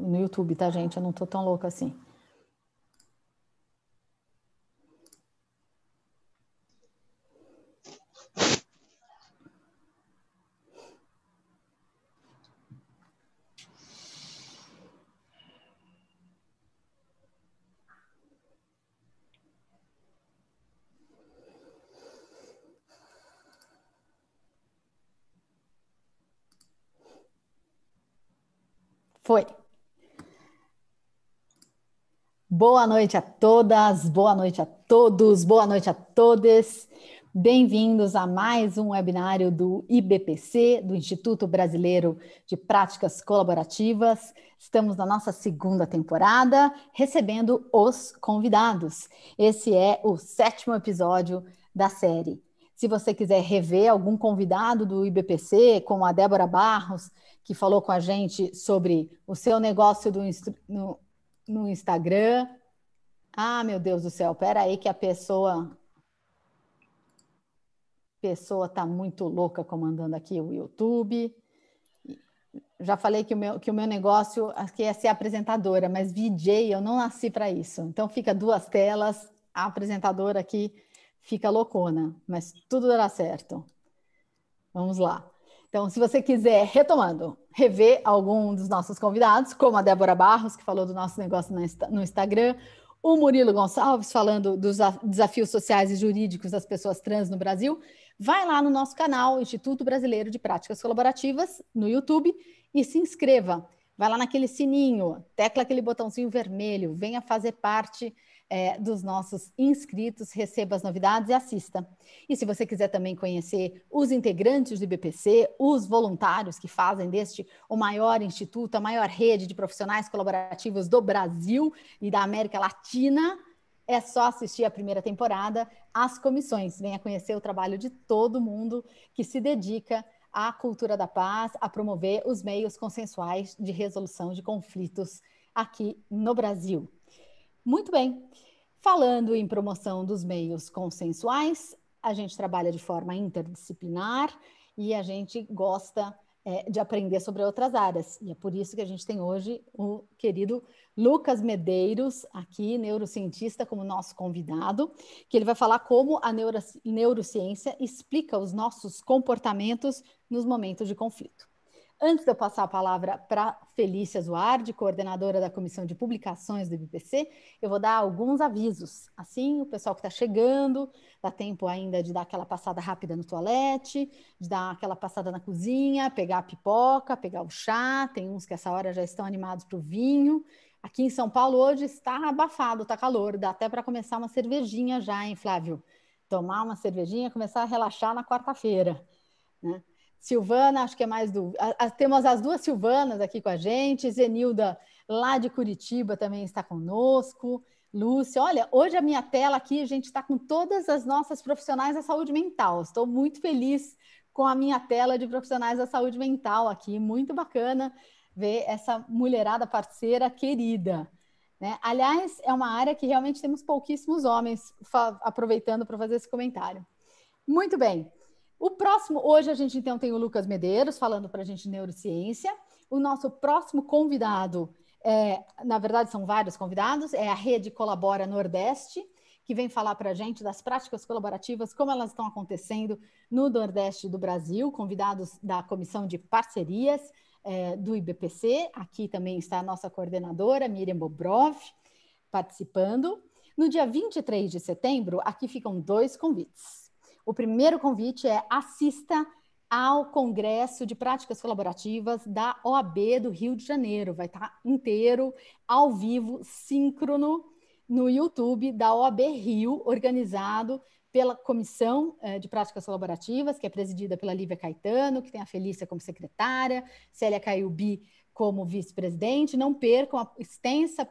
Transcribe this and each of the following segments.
no YouTube, tá, gente? Eu não tô tão louca assim. Foi. Boa noite a todas, boa noite a todos, boa noite a todes. Bem-vindos a mais um webinário do IBPC, do Instituto Brasileiro de Práticas Colaborativas. Estamos na nossa segunda temporada, recebendo os convidados. Esse é o 7º episódio da série. Se você quiser rever algum convidado do IBPC, como a Débora Barros, que falou com a gente sobre o seu negócio no Instagram. Ah, meu Deus do céu, espera aí que a pessoa está muito louca comandando aqui o YouTube. Já falei que o meu negócio aqui é ser apresentadora, mas VJ eu não nasci para isso. Então fica 2 telas, a apresentadora aqui fica loucona, mas tudo dará certo. Vamos lá. Então, se você quiser, retomando, rever algum dos nossos convidados, como a Débora Barros, que falou do nosso negócio no Instagram, o Murilo Gonçalves, falando dos desafios sociais e jurídicos das pessoas trans no Brasil, vai lá no nosso canal, Instituto Brasileiro de Práticas Colaborativas, no YouTube, e se inscreva. Vai lá naquele sininho, tecla aquele botãozinho vermelho, venha fazer parte dos nossos inscritos, receba as novidades e assista. E se você quiser também conhecer os integrantes do IBPC, os voluntários que fazem deste o maior instituto, a maior rede de profissionais colaborativos do Brasil e da América Latina, é só assistir a primeira temporada, as comissões. Venha conhecer o trabalho de todo mundo que se dedica à cultura da paz, a promover os meios consensuais de resolução de conflitos aqui no Brasil. Muito bem. Falando em promoção dos meios consensuais, a gente trabalha de forma interdisciplinar e a gente gosta de aprender sobre outras áreas. E é por isso que a gente tem hoje o querido Lucas Medeiros, aqui, neurocientista, como nosso convidado, que ele vai falar como a neurociência explica os nossos comportamentos nos momentos de conflito. Antes de eu passar a palavra para Felícia Zuardi, coordenadora da Comissão de Publicações do IBPC, eu vou dar alguns avisos. Assim, o pessoal que está chegando, dá tempo ainda de dar aquela passada rápida no toalete, de dar aquela passada na cozinha, pegar a pipoca, pegar o chá. Tem uns que essa hora já estão animados para o vinho. Aqui em São Paulo hoje está abafado, está calor, dá até para começar uma cervejinha já, hein, Flávio? Tomar uma cervejinha, começar a relaxar na quarta-feira, né? Silvana, acho que é mais do... Temos as 2 Silvanas aqui com a gente, Zenilda, lá de Curitiba, também está conosco, Lúcia. Olha, hoje a minha tela aqui, a gente está com todas as nossas profissionais da saúde mental. Estou muito feliz com a minha tela de profissionais da saúde mental aqui, muito bacana ver essa mulherada parceira querida, né? Aliás, é uma área que realmente temos pouquíssimos homens, aproveitando para fazer esse comentário. Muito bem. O próximo, hoje a gente então tem o Lucas Medeiros falando para a gente de neurociência. O nosso próximo convidado, na verdade são vários convidados, é a Rede Colabora Nordeste, que vem falar para a gente das práticas colaborativas, como elas estão acontecendo no Nordeste do Brasil, convidados da Comissão de Parcerias do IBPC. Aqui também está a nossa coordenadora, Miriam Bobrov, participando. No dia 23 de setembro, aqui ficam 2 convites. O primeiro convite é assista ao Congresso de Práticas Colaborativas da OAB do Rio de Janeiro. Vai estar inteiro, ao vivo, síncrono, no YouTube da OAB Rio, organizado pela Comissão de Práticas Colaborativas, que é presidida pela Lívia Caetano, que tem a Felícia como secretária, Célia Caiubi como vice-presidente. Não percam a extensa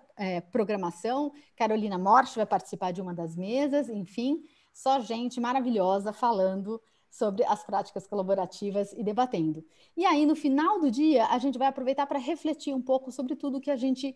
programação. Carolina Morte vai participar de uma das mesas, enfim... Só gente maravilhosa falando sobre as práticas colaborativas e debatendo. E aí, no final do dia, a gente vai aproveitar para refletir um pouco sobre tudo que a gente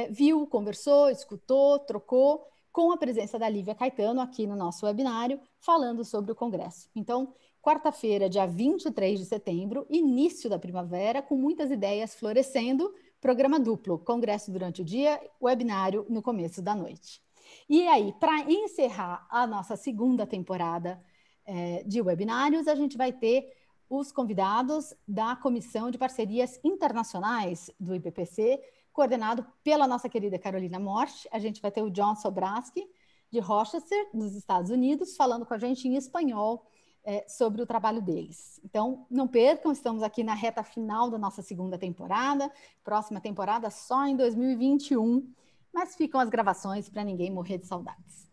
viu, conversou, escutou, trocou, com a presença da Lívia Caetano aqui no nosso webinário, falando sobre o Congresso. Então, quarta-feira, dia 23 de setembro, início da primavera, com muitas ideias florescendo, programa duplo, congresso durante o dia, webinário no começo da noite. E aí, para encerrar a nossa segunda temporada de webinários, a gente vai ter os convidados da Comissão de Parcerias Internacionais do IBPC, coordenado pela nossa querida Carolina Morte. A gente vai ter o John Sobraski, de Rochester, dos Estados Unidos, falando com a gente em espanhol sobre o trabalho deles. Então, não percam, estamos aqui na reta final da nossa segunda temporada, próxima temporada só em 2021, mas ficam as gravações para ninguém morrer de saudades.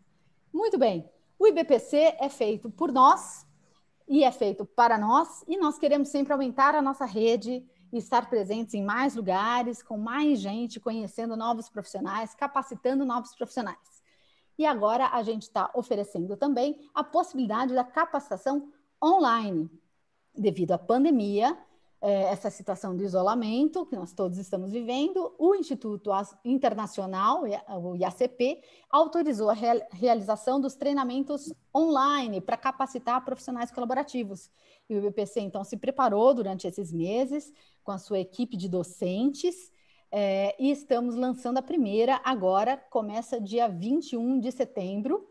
Muito bem, o IBPC é feito por nós e é feito para nós, e nós queremos sempre aumentar a nossa rede e estar presentes em mais lugares, com mais gente, conhecendo novos profissionais, capacitando novos profissionais. E agora a gente está oferecendo também a possibilidade da capacitação online. Devido à pandemia, essa situação de isolamento que nós todos estamos vivendo, o Instituto Internacional, o IACP, autorizou a realização dos treinamentos online para capacitar profissionais colaborativos. E o IBPC, então, se preparou durante esses meses com a sua equipe de docentes, e estamos lançando a primeira agora, começa dia 21 de setembro,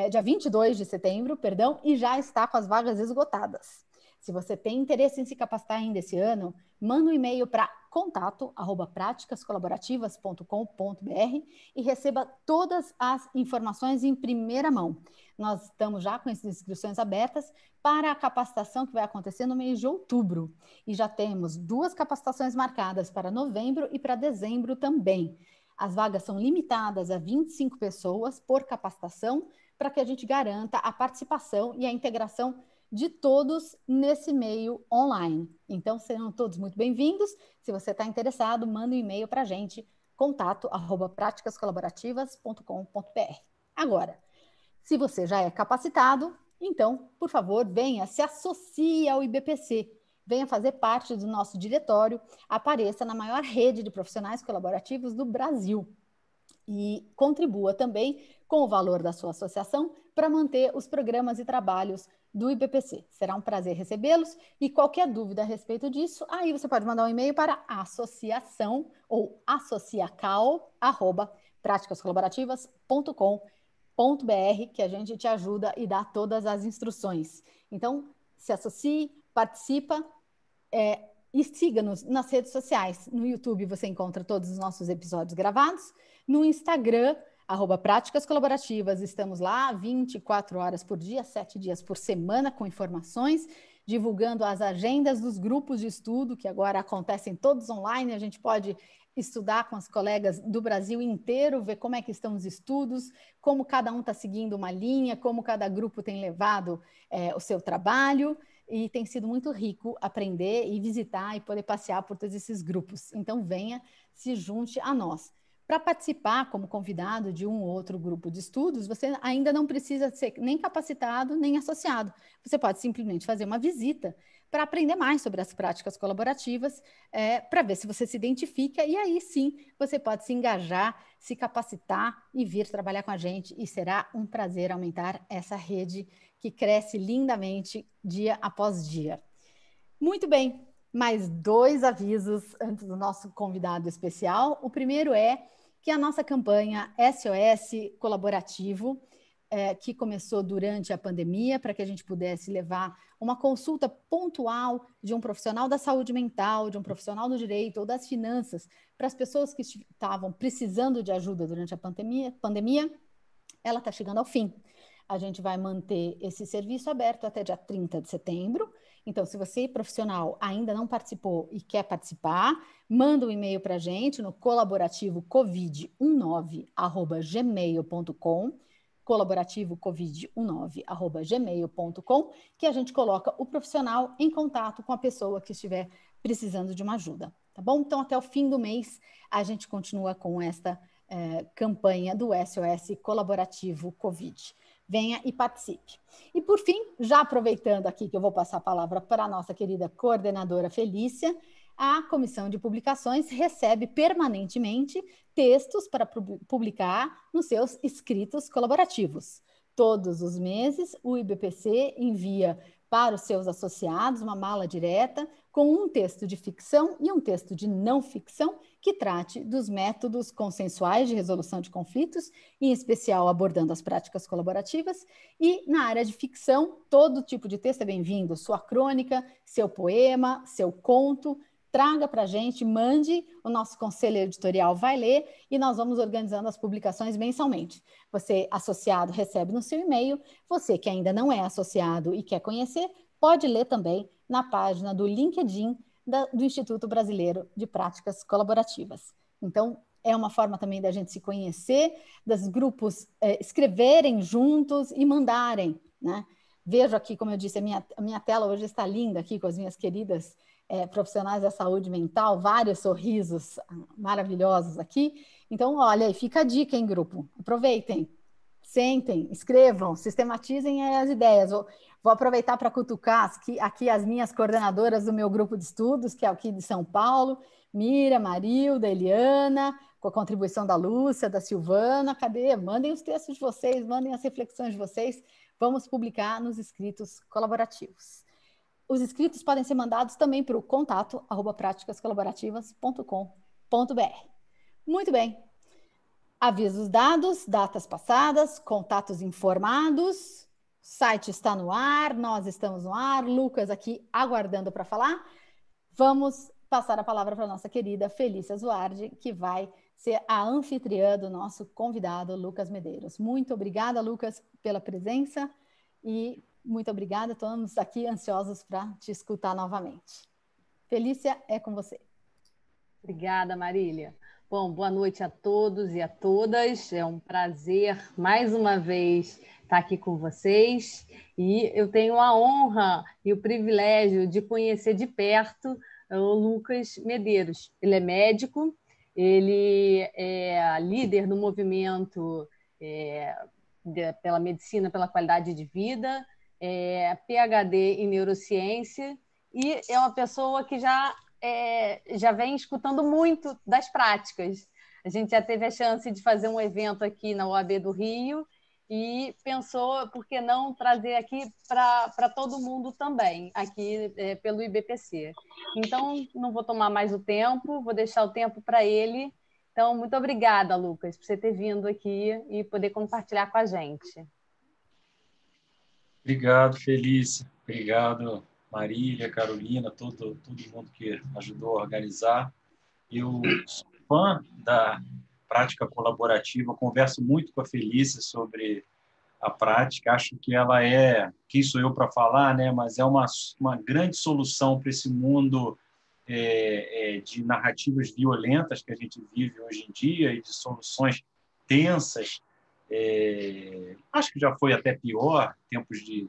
dia 22 de setembro, perdão, e já está com as vagas esgotadas. Se você tem interesse em se capacitar ainda esse ano, manda um e-mail para contato@praticascolaborativas.com.br e receba todas as informações em primeira mão. Nós estamos já com as inscrições abertas para a capacitação que vai acontecer no mês de outubro. E já temos 2 capacitações marcadas para novembro e para dezembro também. As vagas são limitadas a 25 pessoas por capacitação, para que a gente garanta a participação e a integração de todos nesse meio online. Então, serão todos muito bem-vindos. Se você está interessado, manda um e-mail para a gente, contato@praticascolaborativas.com.br. Agora, se você já é capacitado, então, por favor, venha, se associe ao IBPC, venha fazer parte do nosso diretório, apareça na maior rede de profissionais colaborativos do Brasil e contribua também com o valor da sua associação para manter os programas e trabalhos do IBPC. Será um prazer recebê-los e qualquer dúvida a respeito disso, aí você pode mandar um e-mail para associação ou associacal@praticascolaborativas.com.br que a gente te ajuda e dá todas as instruções. Então, se associe, participa e siga-nos nas redes sociais. No YouTube você encontra todos os nossos episódios gravados. No Instagram, @Práticas Colaborativas, estamos lá 24 horas por dia, 7 dias por semana, com informações, divulgando as agendas dos grupos de estudo, que agora acontecem todos online. A gente pode estudar com as colegas do Brasil inteiro, ver como é que estão os estudos, como cada um está seguindo uma linha, como cada grupo tem levado o seu trabalho. E tem sido muito rico aprender e visitar e poder passear por todos esses grupos. Então, venha, se junte a nós. Para participar como convidado de um ou outro grupo de estudos, você ainda não precisa ser nem capacitado, nem associado. Você pode simplesmente fazer uma visita para aprender mais sobre as práticas colaborativas, para ver se você se identifica, e aí sim você pode se engajar, se capacitar e vir trabalhar com a gente, e será um prazer aumentar essa rede que cresce lindamente dia após dia. Muito bem, mais 2 avisos antes do nosso convidado especial. O primeiro é que a nossa campanha SOS Colaborativo, que começou durante a pandemia, para que a gente pudesse levar uma consulta pontual de um profissional da saúde mental, de um profissional do direito ou das finanças, para as pessoas que estavam precisando de ajuda durante a pandemia, ela está chegando ao fim. A gente vai manter esse serviço aberto até dia 30 de setembro. Então, se você, profissional, ainda não participou e quer participar, manda um e-mail para a gente no colaborativocovid19@gmail.com, colaborativocovid19@gmail.com, que a gente coloca o profissional em contato com a pessoa que estiver precisando de uma ajuda, tá bom? Então, até o fim do mês, a gente continua com esta campanha do SOS Colaborativo Covid. Venha e participe. E, por fim, já aproveitando aqui que eu vou passar a palavra para a nossa querida coordenadora Felícia, a Comissão de Publicações recebe permanentemente textos para publicar nos seus escritos colaborativos. Todos os meses, o IBPC envia para os seus associados uma mala direta com um texto de ficção e um texto de não ficção que trate dos métodos consensuais de resolução de conflitos, em especial abordando as práticas colaborativas. E na área de ficção, todo tipo de texto é bem-vindo, sua crônica, seu poema, seu conto, traga para a gente, mande, o nosso conselho editorial vai ler e nós vamos organizando as publicações mensalmente. Você, associado, recebe no seu e-mail, você que ainda não é associado e quer conhecer, pode ler também na página do LinkedIn do Instituto Brasileiro de Práticas Colaborativas. Então, é uma forma também da gente se conhecer, dos grupos escreverem juntos e mandarem, né? Vejo aqui, como eu disse, a minha tela hoje está linda aqui com as minhas queridas profissionais da saúde mental, vários sorrisos maravilhosos aqui. Então, olha, fica a dica, hein, grupo? Aproveitem, sentem, escrevam, sistematizem as ideias. Vou aproveitar para cutucar aqui as minhas coordenadoras do meu grupo de estudos, que é aqui de São Paulo, Mira, Marilda, Eliana, com a contribuição da Lúcia, da Silvana. Cadê? Mandem os textos de vocês, mandem as reflexões de vocês. Vamos publicar nos escritos colaborativos. Os escritos podem ser mandados também para o contato@praticascolaborativas.com.br. Muito bem. Avisos dados, datas passadas, contatos informados, site está no ar, nós estamos no ar, Lucas aqui aguardando para falar. Vamos passar a palavra para a nossa querida Felícia Zuardi, que vai ser a anfitriã do nosso convidado, Lucas Medeiros. Muito obrigada, Lucas, pela presença e muito obrigada, estamos aqui ansiosos para te escutar novamente. Felícia, é com você. Obrigada, Marília. Bom, boa noite a todos e a todas. É um prazer, mais uma vez, estar aqui com vocês. E eu tenho a honra e o privilégio de conhecer de perto o Lucas Medeiros. Ele é médico, ele é líder no movimento pela medicina, pela qualidade de vida, é PhD em neurociência e é uma pessoa que já vem escutando muito das práticas. A gente já teve a chance de fazer um evento aqui na OAB do Rio e pensou, por que não trazer aqui para todo mundo também, aqui pelo IBPC. Então, não vou tomar mais o tempo, vou deixar o tempo para ele. Então, muito obrigada, Lucas, por você ter vindo aqui e poder compartilhar com a gente. Obrigado, Felícia. Obrigado, Marília, Carolina, todo mundo que ajudou a organizar. Eu sou fã da prática colaborativa, converso muito com a Felícia sobre a prática, acho que ela quem sou eu para falar, né? Mas é uma grande solução para esse mundo de narrativas violentas que a gente vive hoje em dia e de soluções tensas. Acho que já foi até pior, tempos de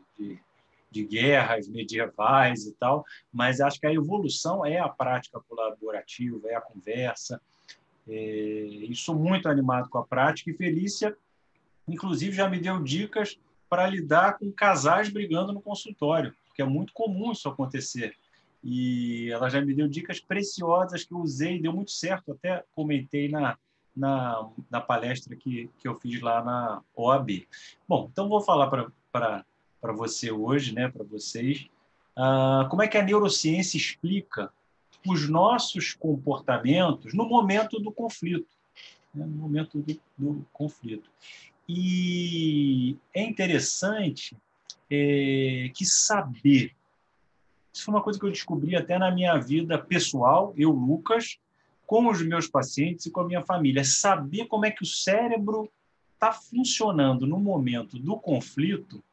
guerras medievais e tal, mas acho que a evolução é a prática colaborativa, é a conversa. E sou muito animado com a prática, e Felícia, inclusive, já me deu dicas para lidar com casais brigando no consultório, porque é muito comum isso acontecer. E ela já me deu dicas preciosas que eu usei e deu muito certo. Até comentei na palestra que eu fiz lá na OAB. Bom, então vou falar para você hoje, né, para vocês, como é que a neurociência explica os nossos comportamentos no momento do conflito. Né, no momento do conflito. E é interessante que saber, isso foi uma coisa que eu descobri até na minha vida pessoal, eu, Lucas, com os meus pacientes e com a minha família, saber como é que o cérebro está funcionando no momento do conflito,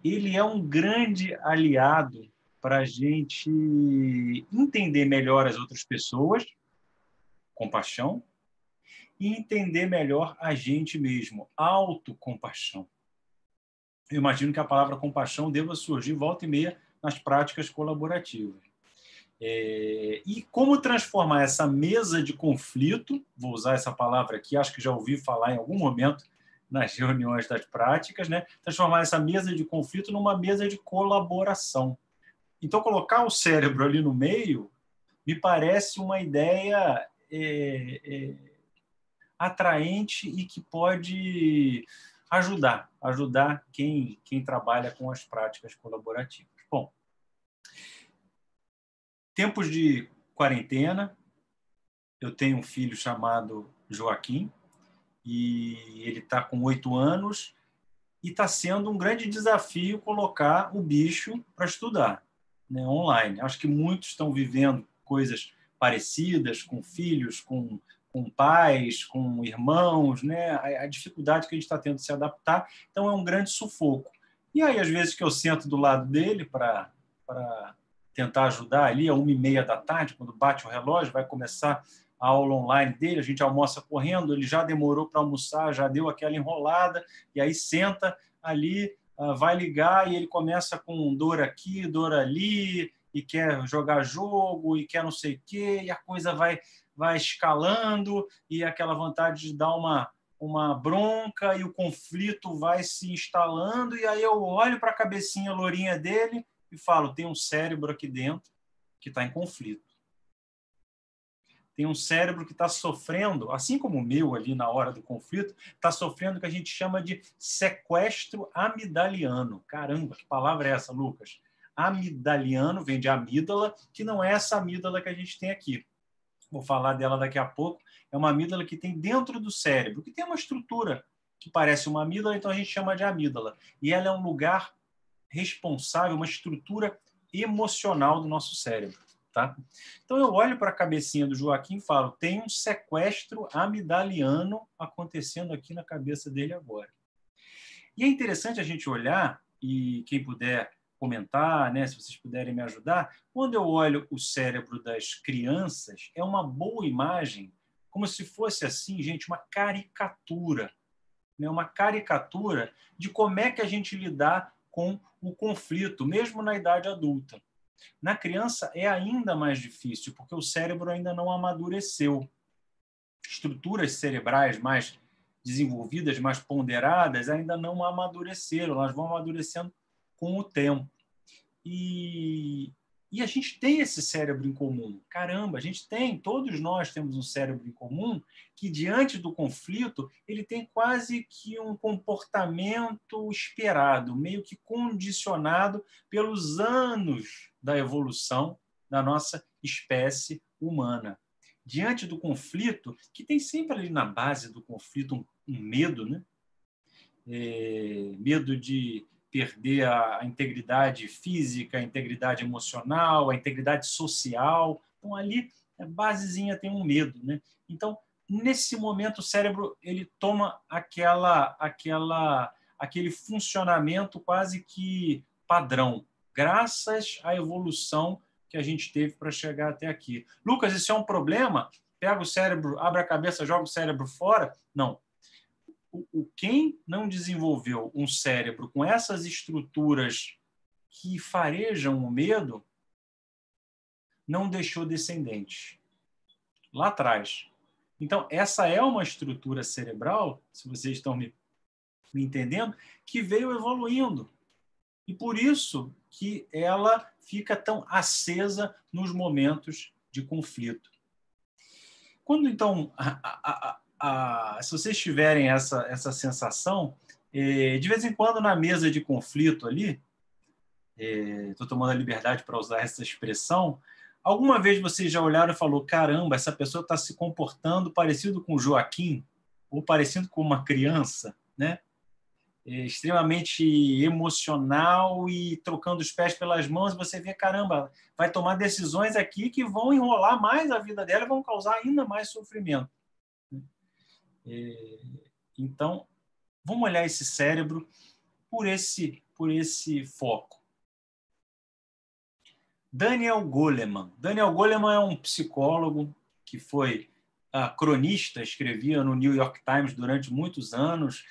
ele é um grande aliado para a gente entender melhor as outras pessoas, compaixão, e entender melhor a gente mesmo, autocompaixão. Eu imagino que a palavra compaixão deva surgir volta e meia nas práticas colaborativas. E como transformar essa mesa de conflito, vou usar essa palavra aqui, acho que já ouvi falar em algum momento nas reuniões das práticas, né? Transformar essa mesa de conflito numa mesa de colaboração. Então, colocar o cérebro ali no meio me parece uma ideia atraente e que pode ajudar quem trabalha com as práticas colaborativas. Bom, Tempos de quarentena, eu tenho um filho chamado Joaquim, e ele está com 8 anos, e está sendo um grande desafio colocar o bicho para estudar, né, online. Acho que muitos estão vivendo coisas parecidas, com filhos, com pais, com irmãos, né? A dificuldade que a gente está tendo de se adaptar, então é um grande sufoco. E aí, às vezes, que eu sento do lado dele para tentar ajudar ali, às 1h30 da tarde, quando bate o relógio, vai começar a aula online dele, a gente almoça correndo, ele já demorou para almoçar, já deu aquela enrolada, e aí senta ali, vai ligar, e ele começa com dor aqui, dor ali, e quer jogar jogo, e quer não sei o quê, e a coisa vai escalando, e aquela vontade de dar uma bronca, e o conflito vai se instalando, e aí eu olho para a cabecinha lourinha dele e falo, tem um cérebro aqui dentro que está em conflito. Tem um cérebro que está sofrendo, assim como o meu ali na hora do conflito, está sofrendo o que a gente chama de sequestro amidaliano. Caramba, que palavra é essa, Lucas? Amidaliano vem de amígdala, que não é essa amígdala que a gente tem aqui. Vou falar dela daqui a pouco. É uma amígdala que tem dentro do cérebro, que tem uma estrutura que parece uma amígdala, então a gente chama de amígdala. E ela é um lugar responsável, uma estrutura emocional do nosso cérebro. Tá? Então eu olho para a cabecinha do Joaquim e falo, tem um sequestro amidaliano acontecendo aqui na cabeça dele agora. E é interessante a gente olhar, e quem puder comentar, né, se vocês puderem me ajudar, quando eu olho o cérebro das crianças, é uma boa imagem, como se fosse assim, gente, uma caricatura, né, uma caricatura de como é que a gente lidar com o conflito, mesmo na idade adulta. Na criança é ainda mais difícil, porque o cérebro ainda não amadureceu. Estruturas cerebrais mais desenvolvidas, mais ponderadas, ainda não amadureceram, elas vão amadurecendo com o tempo. E a gente tem esse cérebro em comum. Caramba, a gente tem, todos nós temos um cérebro em comum que, diante do conflito, ele tem quase que um comportamento esperado, meio que condicionado pelos anos da evolução da nossa espécie humana. Diante do conflito, que tem sempre ali na base do conflito um medo, né? Medo de perder a integridade física, a integridade emocional, a integridade social. Então, ali, a basezinha tem um medo, né? Então, nesse momento, o cérebro ele toma aquele funcionamento quase que padrão, graças à evolução que a gente teve para chegar até aqui. Lucas, isso é um problema? Pega o cérebro, abre a cabeça, joga o cérebro fora? Não. Quem não desenvolveu um cérebro com essas estruturas que farejam o medo, não deixou descendentes. Lá atrás. Então, essa é uma estrutura cerebral, se vocês estão me entendendo, que veio evoluindo. E por isso que ela fica tão acesa nos momentos de conflito. Quando, então, se vocês tiverem essa sensação, de vez em quando na mesa de conflito ali, estou tomando a liberdade para usar essa expressão, alguma vez vocês já olharam e falaram, caramba, essa pessoa está se comportando parecido com o Joaquim, ou parecido com uma criança, né? Extremamente emocional e trocando os pés pelas mãos, você vê, caramba, vai tomar decisões aqui que vão enrolar mais a vida dela e vão causar ainda mais sofrimento. Então, vamos olhar esse cérebro por esse foco. Daniel Goleman. Daniel Goleman é um psicólogo que foi cronista, escrevia no New York Times durante muitos anos,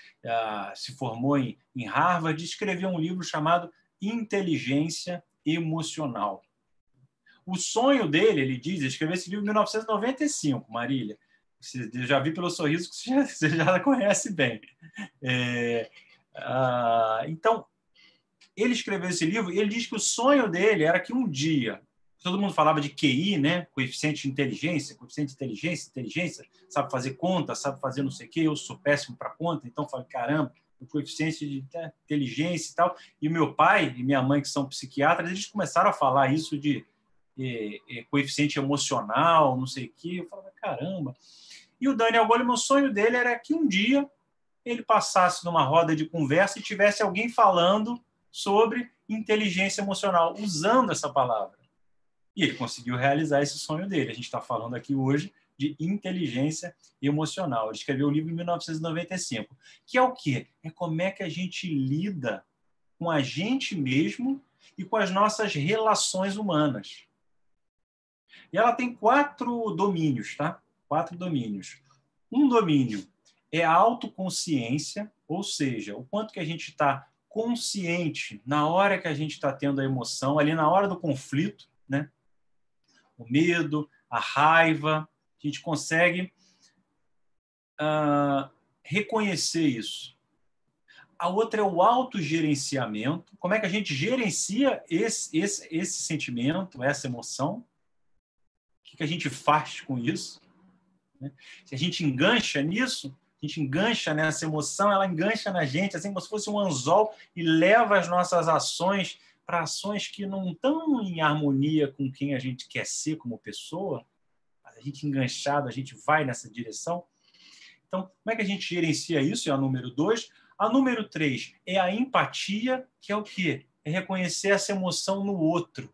se formou em Harvard e escreveu um livro chamado Inteligência Emocional. O sonho dele, ele diz, escreveu esse livro em 1995, Marília. Eu já vi pelo sorriso que você já conhece bem. Então, ele escreveu esse livro e ele diz que o sonho dele era que um dia, todo mundo falava de QI, né? Coeficiente de inteligência, sabe fazer conta, sabe fazer não sei o quê, eu sou péssimo para conta, então falei, caramba, o coeficiente de inteligência e tal. E meu pai e minha mãe, que são psiquiatras, eles começaram a falar isso de coeficiente emocional, não sei o quê. Eu falava, caramba. E o Daniel Goleman, o sonho dele era que um dia ele passasse numa roda de conversa e tivesse alguém falando sobre inteligência emocional, usando essa palavra. E ele conseguiu realizar esse sonho dele. A gente está falando aqui hoje de inteligência emocional. Ele escreveu o livro em 1995, que é o quê? É como é que a gente lida com a gente mesmo e com as nossas relações humanas. E ela tem 4 domínios, tá? 4 domínios. Um domínio é a autoconsciência, ou seja, o quanto que a gente está consciente na hora que a gente está tendo a emoção, ali na hora do conflito, né? O medo, a raiva, a gente consegue reconhecer isso. A outra é o autogerenciamento. Como é que a gente gerencia esse sentimento, essa emoção? O que a gente faz com isso? Se a gente engancha nisso, a gente engancha nessa emoção, ela engancha na gente, assim como se fosse um anzol, e leva as nossas ações para ações que não estão em harmonia com quem a gente quer ser como pessoa. A gente enganchado, a gente vai nessa direção. Então, como é que a gente gerencia isso? É a número 2. A número 3 é a empatia, que é o quê? É reconhecer essa emoção no outro.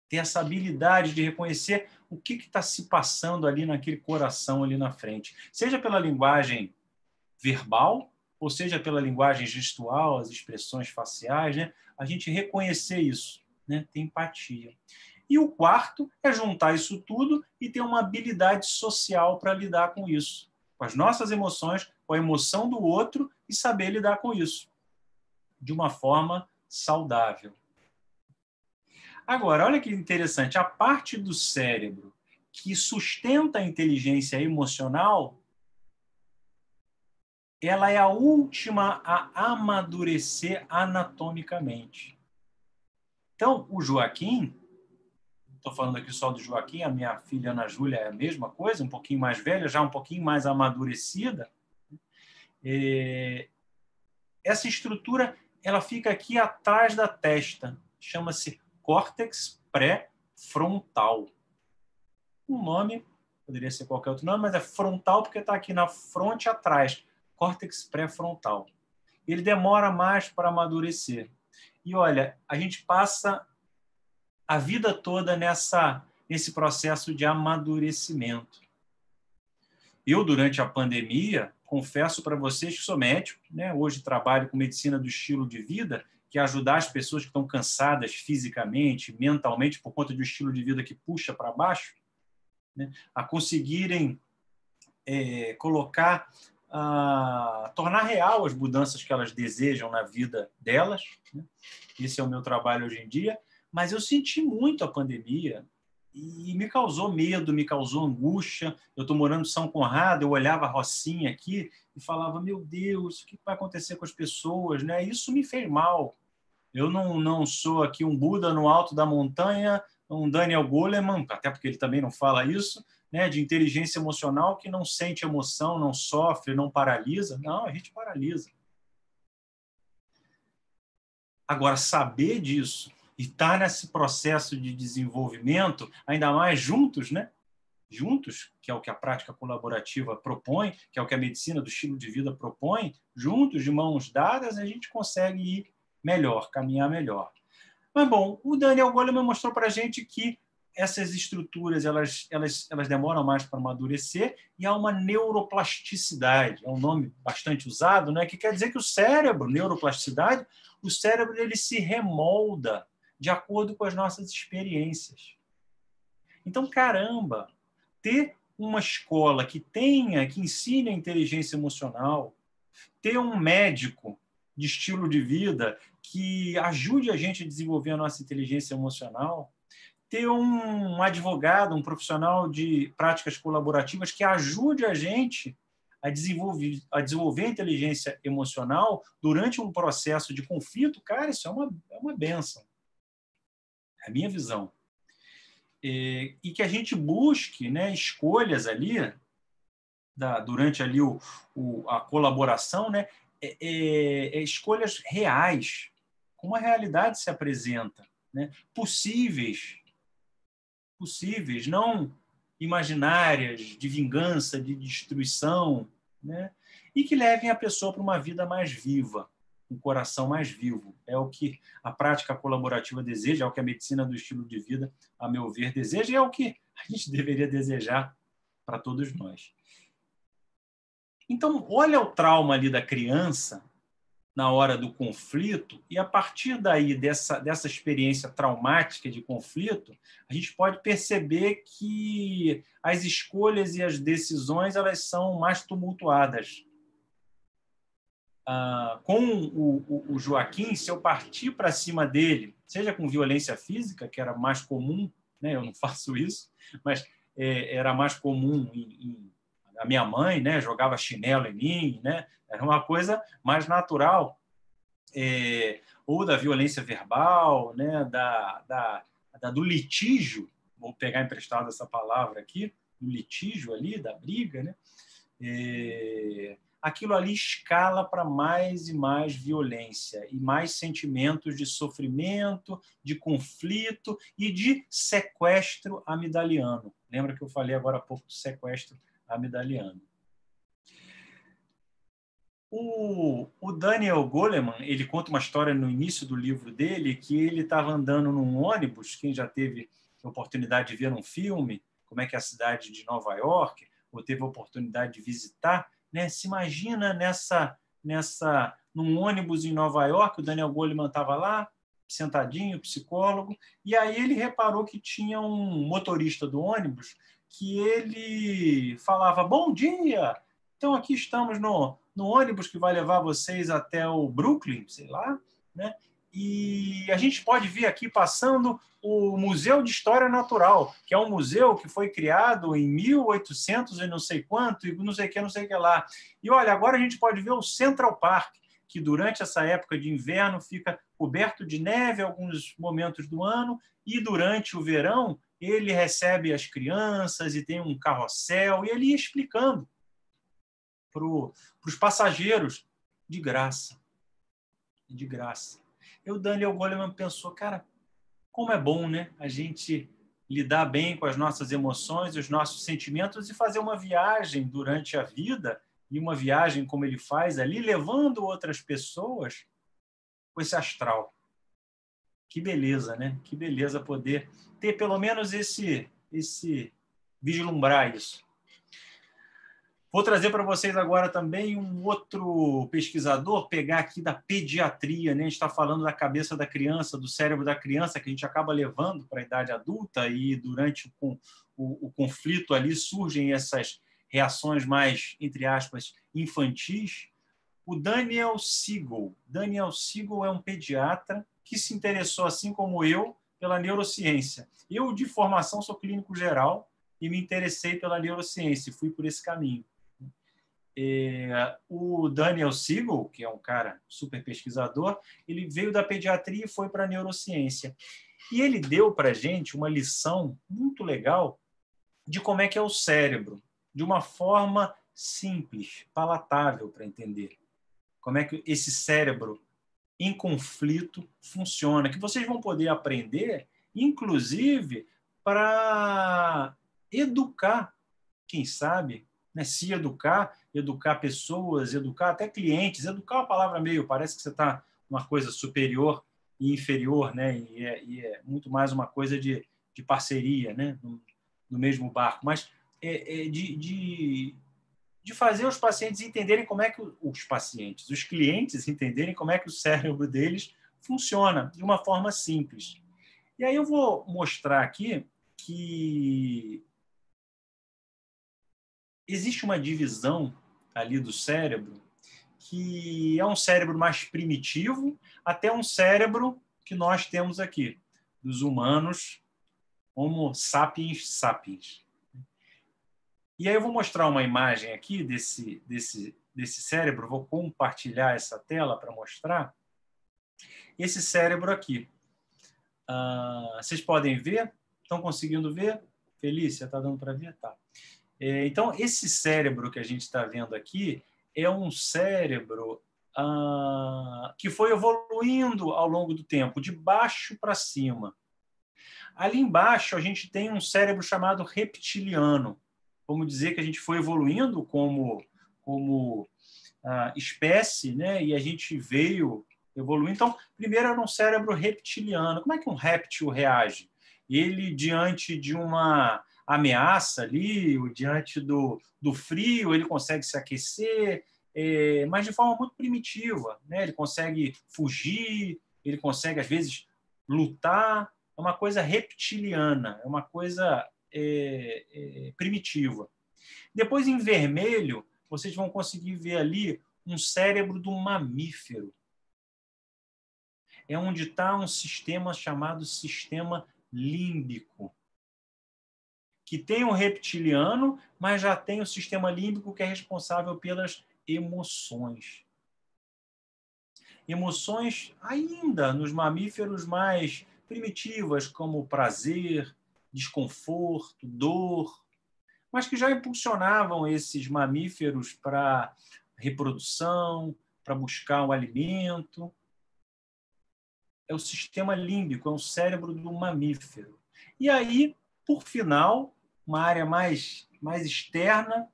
Ter essa habilidade de reconhecer o que está se passando ali naquele coração ali na frente. Seja pela linguagem verbal, ou seja pela linguagem gestual, as expressões faciais, né? A gente reconhecer isso, né? Ter empatia. E o 4 é juntar isso tudo e ter uma habilidade social para lidar com isso. Com as nossas emoções, com a emoção do outro e saber lidar com isso de uma forma saudável. Agora, olha que interessante, a parte do cérebro que sustenta a inteligência emocional, ela é a última a amadurecer anatomicamente. Então, o Joaquim, estou falando aqui só do Joaquim, a minha filha Ana Júlia é a mesma coisa, um pouquinho mais velha, já um pouquinho mais amadurecida. Essa estrutura, ela fica aqui atrás da testa, chama-se córtex pré-frontal. Um nome, poderia ser qualquer outro nome, mas é frontal porque está aqui na fronte atrás, córtex pré-frontal. Ele demora mais para amadurecer. E olha, a gente passa a vida toda nesse processo de amadurecimento. Eu, durante a pandemia, confesso para vocês que sou médico, né? Hoje trabalho com medicina do estilo de vida, que é ajudar as pessoas que estão cansadas fisicamente, mentalmente, por conta de um estilo de vida que puxa para baixo, né? A conseguirem tornar real as mudanças que elas desejam na vida delas, né? Esse é o meu trabalho hoje em dia. Mas eu senti muito a pandemia e me causou medo, me causou angústia. Eu estou morando em São Conrado, eu olhava a Rocinha aqui e falava, meu Deus, o que vai acontecer com as pessoas, né? Isso me fez mal. Eu não sou aqui um Buda no alto da montanha, um Daniel Goleman, até porque ele também não fala isso, né? De inteligência emocional que não sente emoção, não sofre, não paralisa. Não, a gente paralisa. Agora, saber disso e estar nesse processo de desenvolvimento, ainda mais juntos, né? Juntos, que é o que a prática colaborativa propõe, que é o que a medicina do estilo de vida propõe, juntos, de mãos dadas, a gente consegue ir melhor, caminhar melhor. Mas, bom, o Daniel Goleman mostrou para a gente que essas estruturas elas demoram mais para amadurecer e há uma neuroplasticidade, é um nome bastante usado, né? Que quer dizer que o cérebro, neuroplasticidade, o cérebro ele se remolda de acordo com as nossas experiências. Então, caramba, ter uma escola que ensine a inteligência emocional, ter um médico de estilo de vida que ajude a gente a desenvolver a nossa inteligência emocional, ter um advogado, um profissional de práticas colaborativas que ajude a gente a desenvolver a inteligência emocional durante um processo de conflito, cara, isso é uma bênção. É a minha visão. E que a gente busque, né, escolhas ali, durante ali a colaboração, né, escolhas reais, como a realidade se apresenta, né, possíveis, possíveis, não imaginárias, de vingança, de destruição, né? E que levem a pessoa para uma vida mais viva, um coração mais vivo. É o que a prática colaborativa deseja, é o que a medicina do estilo de vida, a meu ver, deseja, e é o que a gente deveria desejar para todos nós. Então, olha o trauma ali da criança na hora do conflito, e a partir daí, dessa experiência traumática de conflito, a gente pode perceber que as escolhas e as decisões elas são mais tumultuadas. Com o Joaquim, se eu partir para cima dele, seja com violência física, que era mais comum, né? Eu não faço isso, mas era mais comum a minha mãe, né, jogava chinelo em mim, né, era uma coisa mais natural, ou da violência verbal, né, do litígio, vou pegar emprestado essa palavra aqui, do litígio ali, da briga, né, aquilo ali escala para mais e mais violência e mais sentimentos de sofrimento, de conflito e de sequestro amidaliano. Lembra que eu falei agora há pouco do sequestro amidaliano. O Daniel Goleman, ele conta uma história no início do livro dele que ele estava andando num ônibus, quem já teve a oportunidade de ver um filme, como é que é a cidade de Nova York, ou teve a oportunidade de visitar, né? Se imagina num ônibus em Nova York, o Daniel Goleman estava lá, sentadinho, psicólogo, e aí ele reparou que tinha um motorista do ônibus que ele falava: bom dia, então aqui estamos no ônibus que vai levar vocês até o Brooklyn, sei lá, né? E a gente pode ver aqui passando o Museu de História Natural, que é um museu que foi criado em 1800 e não sei quanto, e não sei o que lá. E olha, agora a gente pode ver o Central Park, que durante essa época de inverno fica coberto de neve alguns momentos do ano, e durante o verão ele recebe as crianças e tem um carrossel, e ele ia explicando para os passageiros de graça. De graça. E o Daniel Goleman pensou, cara, como é bom, né? A gente lidar bem com as nossas emoções, os nossos sentimentos e fazer uma viagem durante a vida, e uma viagem como ele faz ali, levando outras pessoas com esse astral. Que beleza, né? Que beleza poder ter pelo menos esse vislumbrar isso. Vou trazer para vocês agora também um outro pesquisador, pegar aqui da pediatria, né? A gente está falando da cabeça da criança, do cérebro da criança, que a gente acaba levando para a idade adulta, e durante o conflito ali surgem essas reações mais, entre aspas, infantis. O Daniel Siegel. Daniel Siegel é um pediatra que se interessou, assim como eu, pela neurociência. Eu, de formação, sou clínico geral e me interessei pela neurociência e fui por esse caminho. O Daniel Siegel, que é um cara super pesquisador, ele veio da pediatria e foi para a neurociência. E ele deu para a gente uma lição muito legal de como é que é o cérebro, de uma forma simples, palatável para entender. Como é que esse cérebro em conflito funciona, que vocês vão poder aprender, inclusive, para educar, quem sabe, né? Se educar pessoas, educar até clientes. Educar é uma palavra meio, parece que você está uma coisa superior e inferior, né? E é muito mais uma coisa de parceria, né? No mesmo barco, mas de fazer os pacientes entenderem como é que os clientes entenderem como é que o cérebro deles funciona de uma forma simples. E aí eu vou mostrar aqui que existe uma divisão ali do cérebro que é um cérebro mais primitivo até um cérebro que nós temos aqui, dos humanos, Homo sapiens sapiens. E aí eu vou mostrar uma imagem aqui desse cérebro, vou compartilhar essa tela para mostrar esse cérebro aqui. Vocês podem ver? Estão conseguindo ver? Felícia, está dando para ver? Tá. Então, esse cérebro que a gente está vendo aqui é um cérebro que foi evoluindo ao longo do tempo, de baixo para cima. Ali embaixo, a gente tem um cérebro chamado reptiliano. Vamos dizer que a gente foi evoluindo como espécie, né? E a gente veio evoluindo. Então, primeiro era um cérebro reptiliano. Como é que um réptil reage? Ele, diante de uma ameaça ali, ou diante do frio, ele consegue se aquecer, mas de forma muito primitiva, né? Ele consegue fugir, ele consegue, às vezes, lutar. É uma coisa reptiliana, é uma coisa primitiva. Depois, em vermelho, vocês vão conseguir ver ali um cérebro de um mamífero. É onde está um sistema chamado sistema límbico, que tem um reptiliano, mas já tem o sistema límbico que é responsável pelas emoções. Emoções ainda nos mamíferos mais primitivas, como prazer, desconforto, dor, mas que já impulsionavam esses mamíferos para reprodução, para buscar um alimento. É o sistema límbico, é o cérebro do mamífero. E aí, por final, uma área mais externa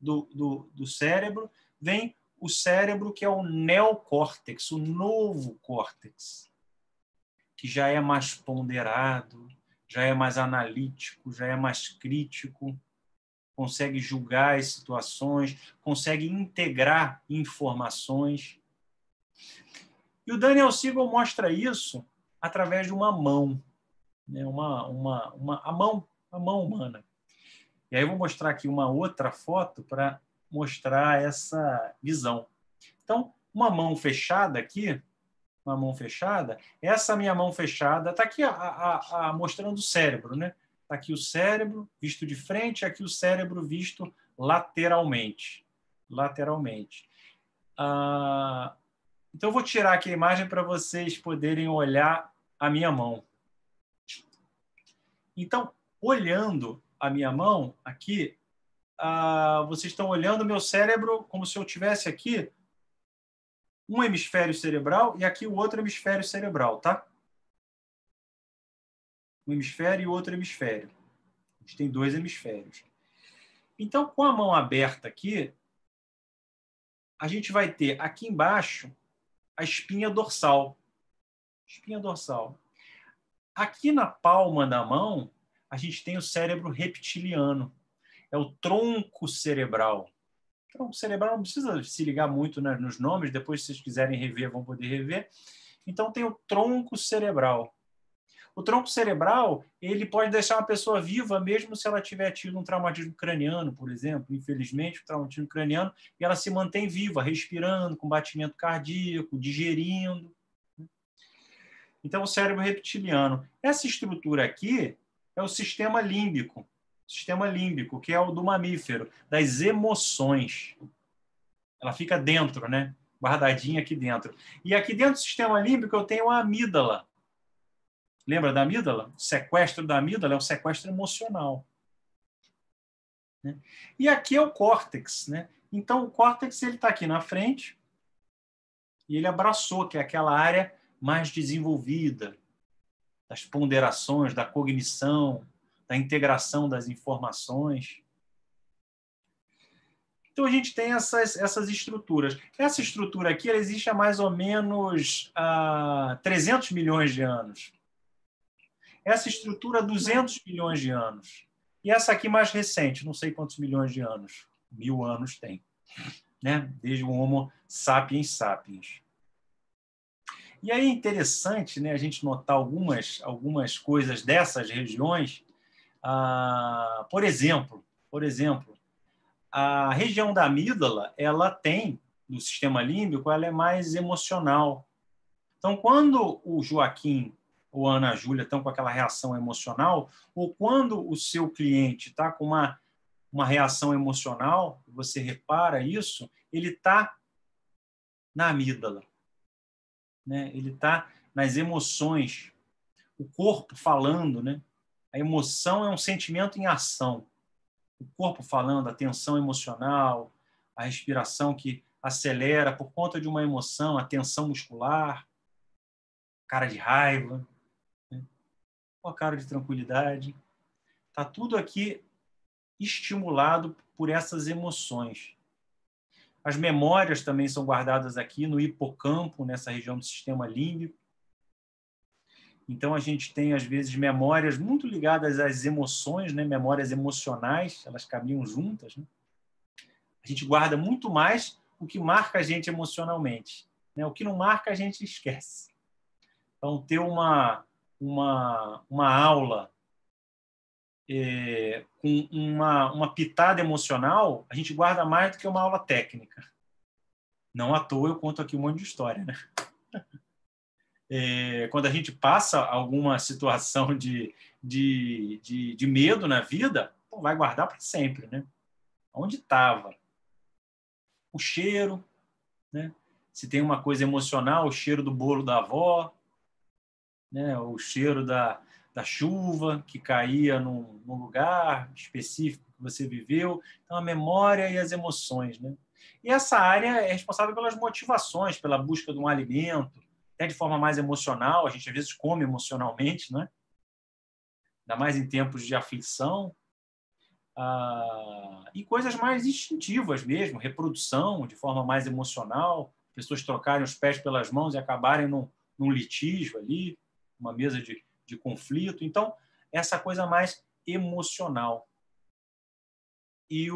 do cérebro, vem o cérebro que é o neocórtex, o novo córtex, que já é mais ponderado, já é mais analítico, já é mais crítico, consegue julgar as situações, consegue integrar informações. E o Daniel Siegel mostra isso através de uma mão, né? A mão humana. E aí eu vou mostrar aqui uma outra foto para mostrar essa visão. Então, uma mão fechada aqui, uma mão fechada, essa minha mão fechada, está aqui mostrando o cérebro, né? Está aqui o cérebro visto de frente, aqui o cérebro visto lateralmente. Então, eu vou tirar aqui a imagem para vocês poderem olhar a minha mão. Então, olhando a minha mão aqui, vocês estão olhando o meu cérebro como se eu tivesse aqui um hemisfério cerebral e aqui o outro hemisfério cerebral, tá? Um hemisfério e outro hemisfério. A gente tem dois hemisférios. Então, com a mão aberta aqui, a gente vai ter aqui embaixo a espinha dorsal. Espinha dorsal. Aqui na palma da mão, a gente tem o cérebro reptiliano. É o tronco cerebral. O tronco cerebral não precisa se ligar muito, né, nos nomes, depois, se vocês quiserem rever, vão poder rever. Então, tem o tronco cerebral. O tronco cerebral, ele pode deixar uma pessoa viva mesmo se ela tiver tido um traumatismo craniano, por exemplo. Infelizmente, o traumatismo craniano, e ela se mantém viva, respirando, com batimento cardíaco, digerindo. Então, o cérebro reptiliano. Essa estrutura aqui é o sistema límbico, que é o do mamífero, das emoções. Ela fica dentro, né? Guardadinha aqui dentro. E aqui dentro do sistema límbico eu tenho a amígdala. Lembra da amígdala? O sequestro da amígdala é um sequestro emocional. Né? E aqui é o córtex. Né? Então, o córtex está aqui na frente e ele abraçou, que é aquela área mais desenvolvida das ponderações, da cognição, da integração das informações. Então, a gente tem essas estruturas. Essa estrutura aqui ela existe há mais ou menos 300 milhões de anos. Essa estrutura há 200 milhões de anos. E essa aqui mais recente, não sei quantos milhões de anos. 1000 anos tem. Né? Desde o Homo sapiens sapiens. E aí é interessante, né, a gente notar algumas coisas dessas regiões. Por exemplo, a região da amígdala, ela tem, no sistema límbico, ela é mais emocional. Então, quando o Joaquim ou a Ana Júlia estão com aquela reação emocional, ou quando o seu cliente está com uma reação emocional, você repara isso, ele está na amígdala. Né? Ele está nas emoções, o corpo falando. Né? A emoção é um sentimento em ação. O corpo falando, a tensão emocional, a respiração que acelera por conta de uma emoção, a tensão muscular, cara de raiva. Né? Olha a cara de tranquilidade. Está tudo aqui estimulado por essas emoções. As memórias também são guardadas aqui no hipocampo, nessa região do sistema límbico. Então, a gente tem, às vezes, memórias muito ligadas às emoções, né? Memórias emocionais, elas caminham juntas, né? A gente guarda muito mais o que marca a gente emocionalmente, né? O que não marca, a gente esquece. Então, ter uma aula com uma pitada emocional, a gente guarda mais do que uma aula técnica. Não à toa eu conto aqui um monte de história, né? Quando a gente passa alguma situação de medo na vida, pô, vai guardar para sempre, né? Onde estava? O cheiro, né? Se tem uma coisa emocional, o cheiro do bolo da avó, né? O cheiro da chuva que caía num lugar específico que você viveu. Então, a memória e as emoções, né? E essa área é responsável pelas motivações, pela busca de um alimento, até de forma mais emocional. A gente, às vezes, come emocionalmente, né? Ainda mais em tempos de aflição. E coisas mais instintivas mesmo, reprodução de forma mais emocional, pessoas trocarem os pés pelas mãos e acabarem num litígio ali, uma mesa de conflito. Então, essa coisa mais emocional. E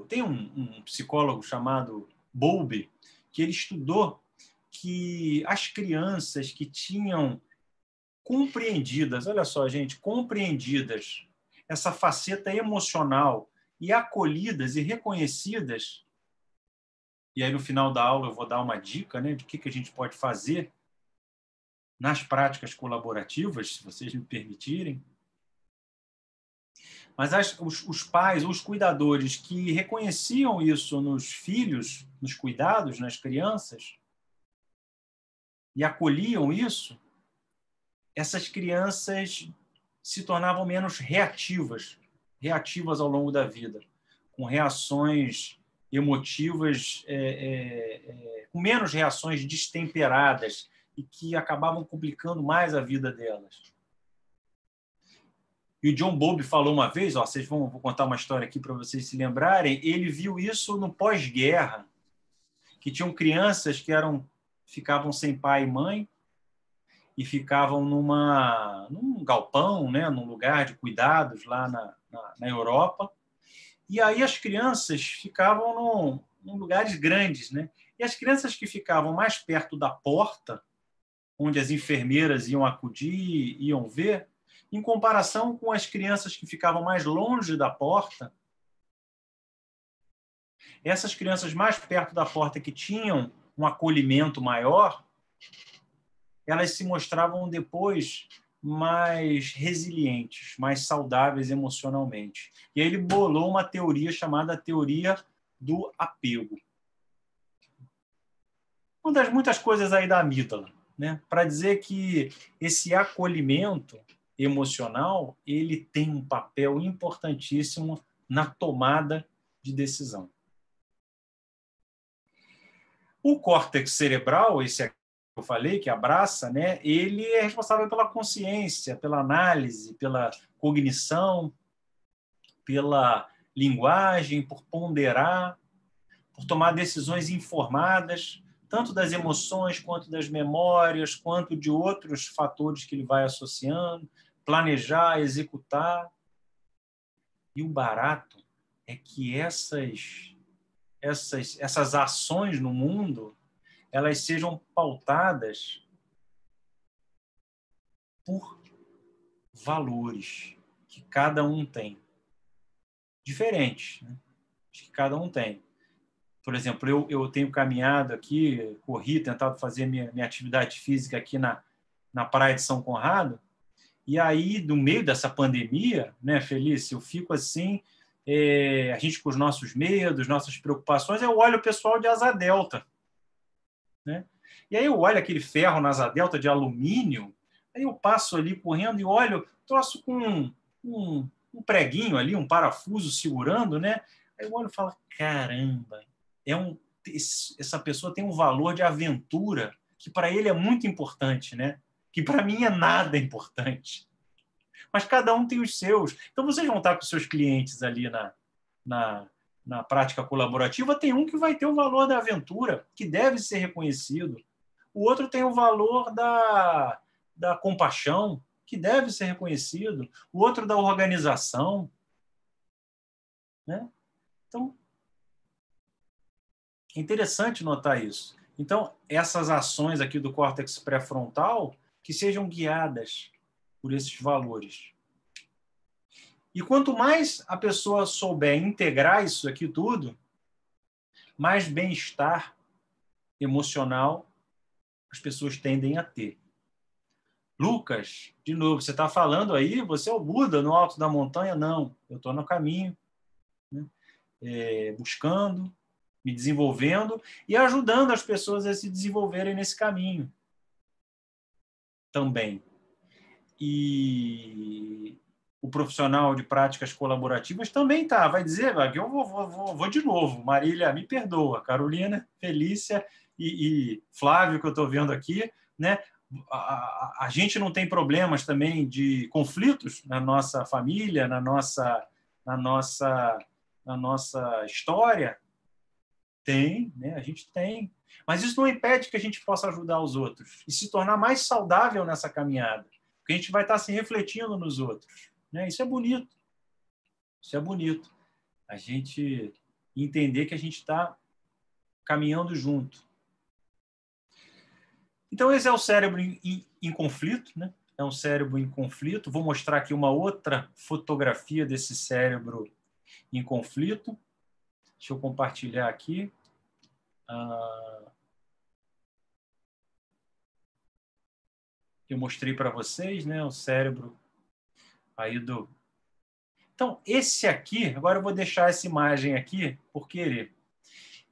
tem um psicólogo chamado Bowlby, que ele estudou que as crianças que tinham compreendidas, olha só, gente, compreendidas essa faceta emocional e acolhidas e reconhecidas, e aí no final da aula eu vou dar uma dica, né, de que a gente pode fazer nas práticas colaborativas, se vocês me permitirem. Mas os pais, os cuidadores que reconheciam isso nos filhos, nos cuidados, nas crianças, e acolhiam isso, essas crianças se tornavam menos reativas ao longo da vida, com reações emotivas, com menos reações destemperadas e que acabavam complicando mais a vida delas. E o John Bowlby falou uma vez, vou contar uma história aqui para vocês se lembrarem, ele viu isso no pós-guerra, que tinham crianças que ficavam sem pai e mãe e ficavam num galpão, né, num lugar de cuidados lá na Europa. E aí as crianças ficavam num lugares grandes, né? E as crianças que ficavam mais perto da porta, onde as enfermeiras iam acudir, iam ver, em comparação com as crianças que ficavam mais longe da porta, essas crianças mais perto da porta que tinham um acolhimento maior, elas se mostravam depois mais resilientes, mais saudáveis emocionalmente. E aí ele bolou uma teoria chamada teoria do apego. Uma das muitas coisas aí da amígdala, né? Para dizer que esse acolhimento emocional ele tem um papel importantíssimo na tomada de decisão. O córtex cerebral, esse aqui que eu falei, que abraça, né, ele é responsável pela consciência, pela análise, pela cognição, pela linguagem, por ponderar, por tomar decisões informadas, tanto das emoções, quanto das memórias, quanto de outros fatores que ele vai associando, planejar, executar. E o barato é que essas ações no mundo elas sejam pautadas por valores que cada um tem. Diferentes, né? Acho que cada um tem. Por exemplo, eu tenho caminhado aqui, corri, tentado fazer minha atividade física aqui na praia de São Conrado, e aí, no meio dessa pandemia, né, Felícia, eu fico assim, a gente com os nossos medos, nossas preocupações, eu olho o pessoal de asa delta, né? E aí eu olho aquele ferro na asa delta de alumínio, aí eu passo ali correndo e olho, troço com um preguinho ali, um parafuso segurando, né? Aí eu olho e falo, caramba, essa pessoa tem um valor de aventura que para ele é muito importante, né? Que para mim é nada importante. mas cada um tem os seus. Então, vocês vão estar com os seus clientes ali na prática colaborativa, tem um que vai ter o valor da aventura, que deve ser reconhecido. O outro tem o valor da compaixão, que deve ser reconhecido. O outro da organização. Né? Então, é interessante notar isso. Então, essas ações aqui do córtex pré-frontal que sejam guiadas por esses valores. E quanto mais a pessoa souber integrar isso aqui tudo, mais bem-estar emocional as pessoas tendem a ter. Lucas, de novo, você está falando aí, você é o Buda no alto da montanha? Não, eu estou no caminho, né? Buscando, me desenvolvendo e ajudando as pessoas a se desenvolverem nesse caminho também. E o profissional de práticas colaborativas também vai dizer, eu vou de novo, Marília, me perdoa, Carolina, Felícia e Flávio, que eu estou vendo aqui, né? A gente não tem problemas também de conflitos na nossa família, na nossa história. Tem, né? A gente tem. Mas isso não impede que a gente possa ajudar os outros e se tornar mais saudável nessa caminhada. Porque a gente vai estar se refletindo nos outros. Né? Isso é bonito. Isso é bonito. A gente entender que a gente está caminhando junto. Então, esse é o cérebro em conflito, né? É um cérebro em conflito. Vou mostrar aqui uma outra fotografia desse cérebro em conflito. Deixa eu compartilhar aqui. Eu mostrei para vocês, né? O cérebro aí do... Então, esse aqui, agora eu vou deixar essa imagem aqui, por querer.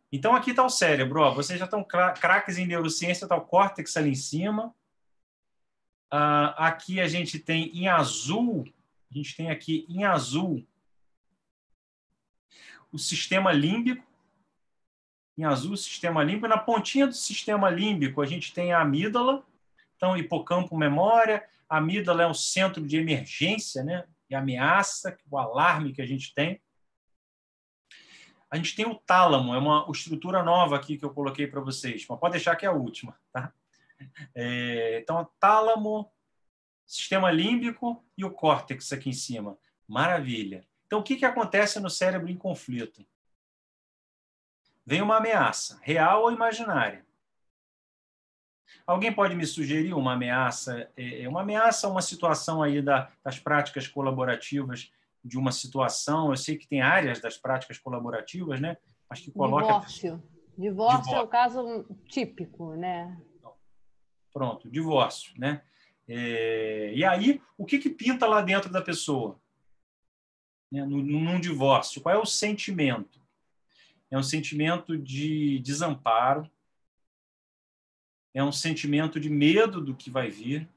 Então, aqui está o cérebro. Ó, vocês já estão craques em neurociência, está o córtex ali em cima. Aqui a gente tem em azul, o sistema límbico. Em azul, o sistema límbico. Na pontinha do sistema límbico, a gente tem a amígdala. Então, hipocampo, memória. A amígdala é um centro de emergência, né? E ameaça, o alarme que a gente tem. A gente tem o tálamo, é uma estrutura nova aqui que eu coloquei para vocês, mas pode deixar que é a última. Tá? Então, tálamo, sistema límbico e o córtex aqui em cima. Maravilha. Então, o que acontece no cérebro em conflito? Vem uma ameaça, real ou imaginária. Alguém pode me sugerir uma ameaça? Uma situação aí das práticas colaborativas, de uma situação, eu sei que tem áreas das práticas colaborativas, né? Mas que coloca... Divórcio é o caso típico, né? Pronto, divórcio, né? E aí, o que pinta lá dentro da pessoa? Né? Num divórcio, qual é o sentimento? É um sentimento de desamparo, é um sentimento de medo do que vai vir,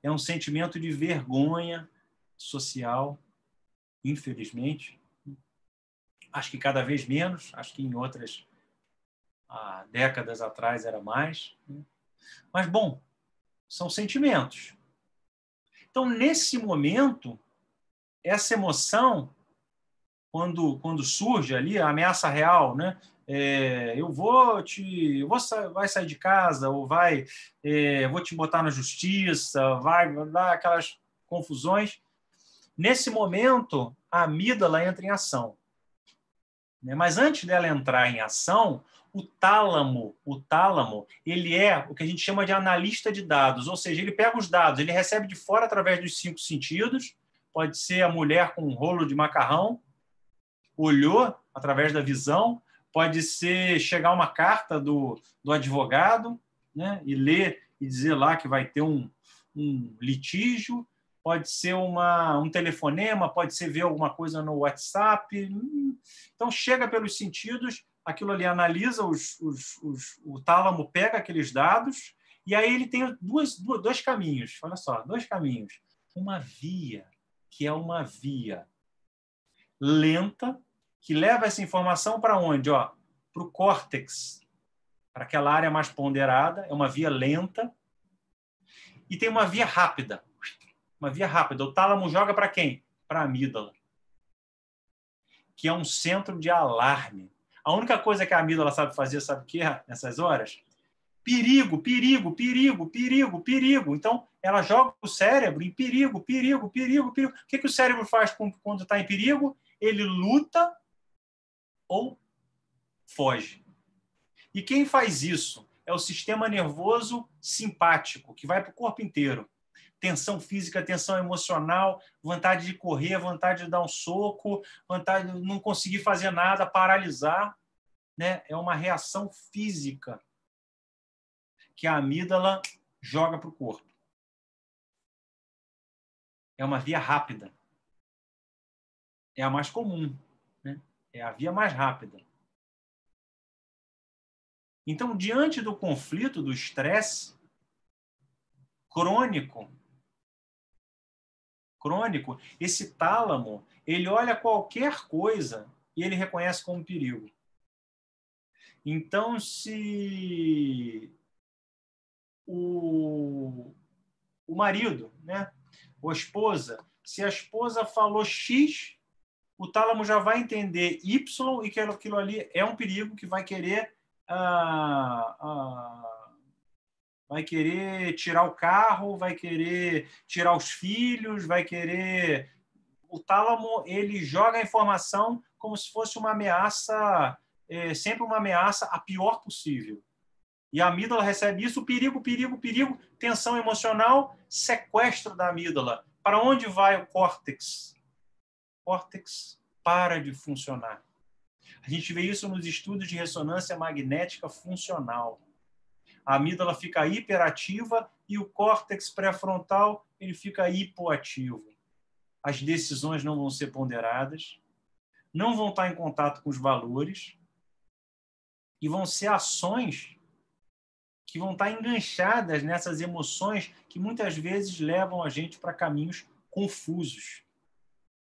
é um sentimento de vergonha social, infelizmente. Acho que cada vez menos, acho que em outras décadas atrás era mais. Mas, bom, são sentimentos. Então, nesse momento, essa emoção, quando surge ali a ameaça real, né? Vai sair de casa, ou vou te botar na justiça, vai dar aquelas confusões. Nesse momento, a amígdala entra em ação. Mas antes dela entrar em ação, o tálamo, ele é o que a gente chama de analista de dados, ou seja, ele pega os dados, ele recebe de fora através dos 5 sentidos, pode ser a mulher com um rolo de macarrão, olhou através da visão, pode ser chegar uma carta do advogado, né, e ler e dizer lá que vai ter um litígio, pode ser um telefonema, pode ser ver alguma coisa no WhatsApp. Então, chega pelos sentidos, aquilo ali analisa, o tálamo pega aqueles dados, e aí ele tem dois caminhos, olha só, 2 caminhos. Uma via, que é uma via lenta, que leva essa informação para onde? Para o córtex, para aquela área mais ponderada, é uma via lenta, e tem uma via rápida, Uma via rápida. O tálamo joga para quem? Para a amígdala, que é um centro de alarme. A única coisa que a amígdala sabe fazer, sabe o que é nessas horas? Perigo, perigo, perigo, perigo, perigo. Então, ela joga o cérebro em perigo, perigo, perigo, perigo. O que o cérebro faz quando está em perigo? Ele luta ou foge. E quem faz isso? É o sistema nervoso simpático, que vai para o corpo inteiro. Tensão física, tensão emocional, vontade de correr, vontade de dar um soco, vontade de não conseguir fazer nada, paralisar, né? É uma reação física que a amígdala joga para o corpo. É uma via rápida. É a mais comum, né? É a via mais rápida. Então, diante do conflito, do estresse crônico, esse tálamo, ele olha qualquer coisa e ele reconhece como perigo. Então, se o marido, né, ou a esposa, se a esposa falou X, o tálamo já vai entender Y e que aquilo ali é um perigo que vai querer vai querer tirar o carro, vai querer tirar os filhos, vai querer... O tálamo, ele joga a informação como se fosse uma ameaça, sempre uma ameaça a pior possível. E a amígdala recebe isso, perigo, perigo, perigo, tensão emocional, sequestro da amígdala. Para onde vai o córtex? O córtex para de funcionar. A gente vê isso nos estudos de ressonância magnética funcional. A amígdala fica hiperativa e o córtex pré-frontal ele fica hipoativo. As decisões não vão ser ponderadas, não vão estar em contato com os valores e vão ser ações que vão estar enganchadas nessas emoções que muitas vezes levam a gente para caminhos confusos.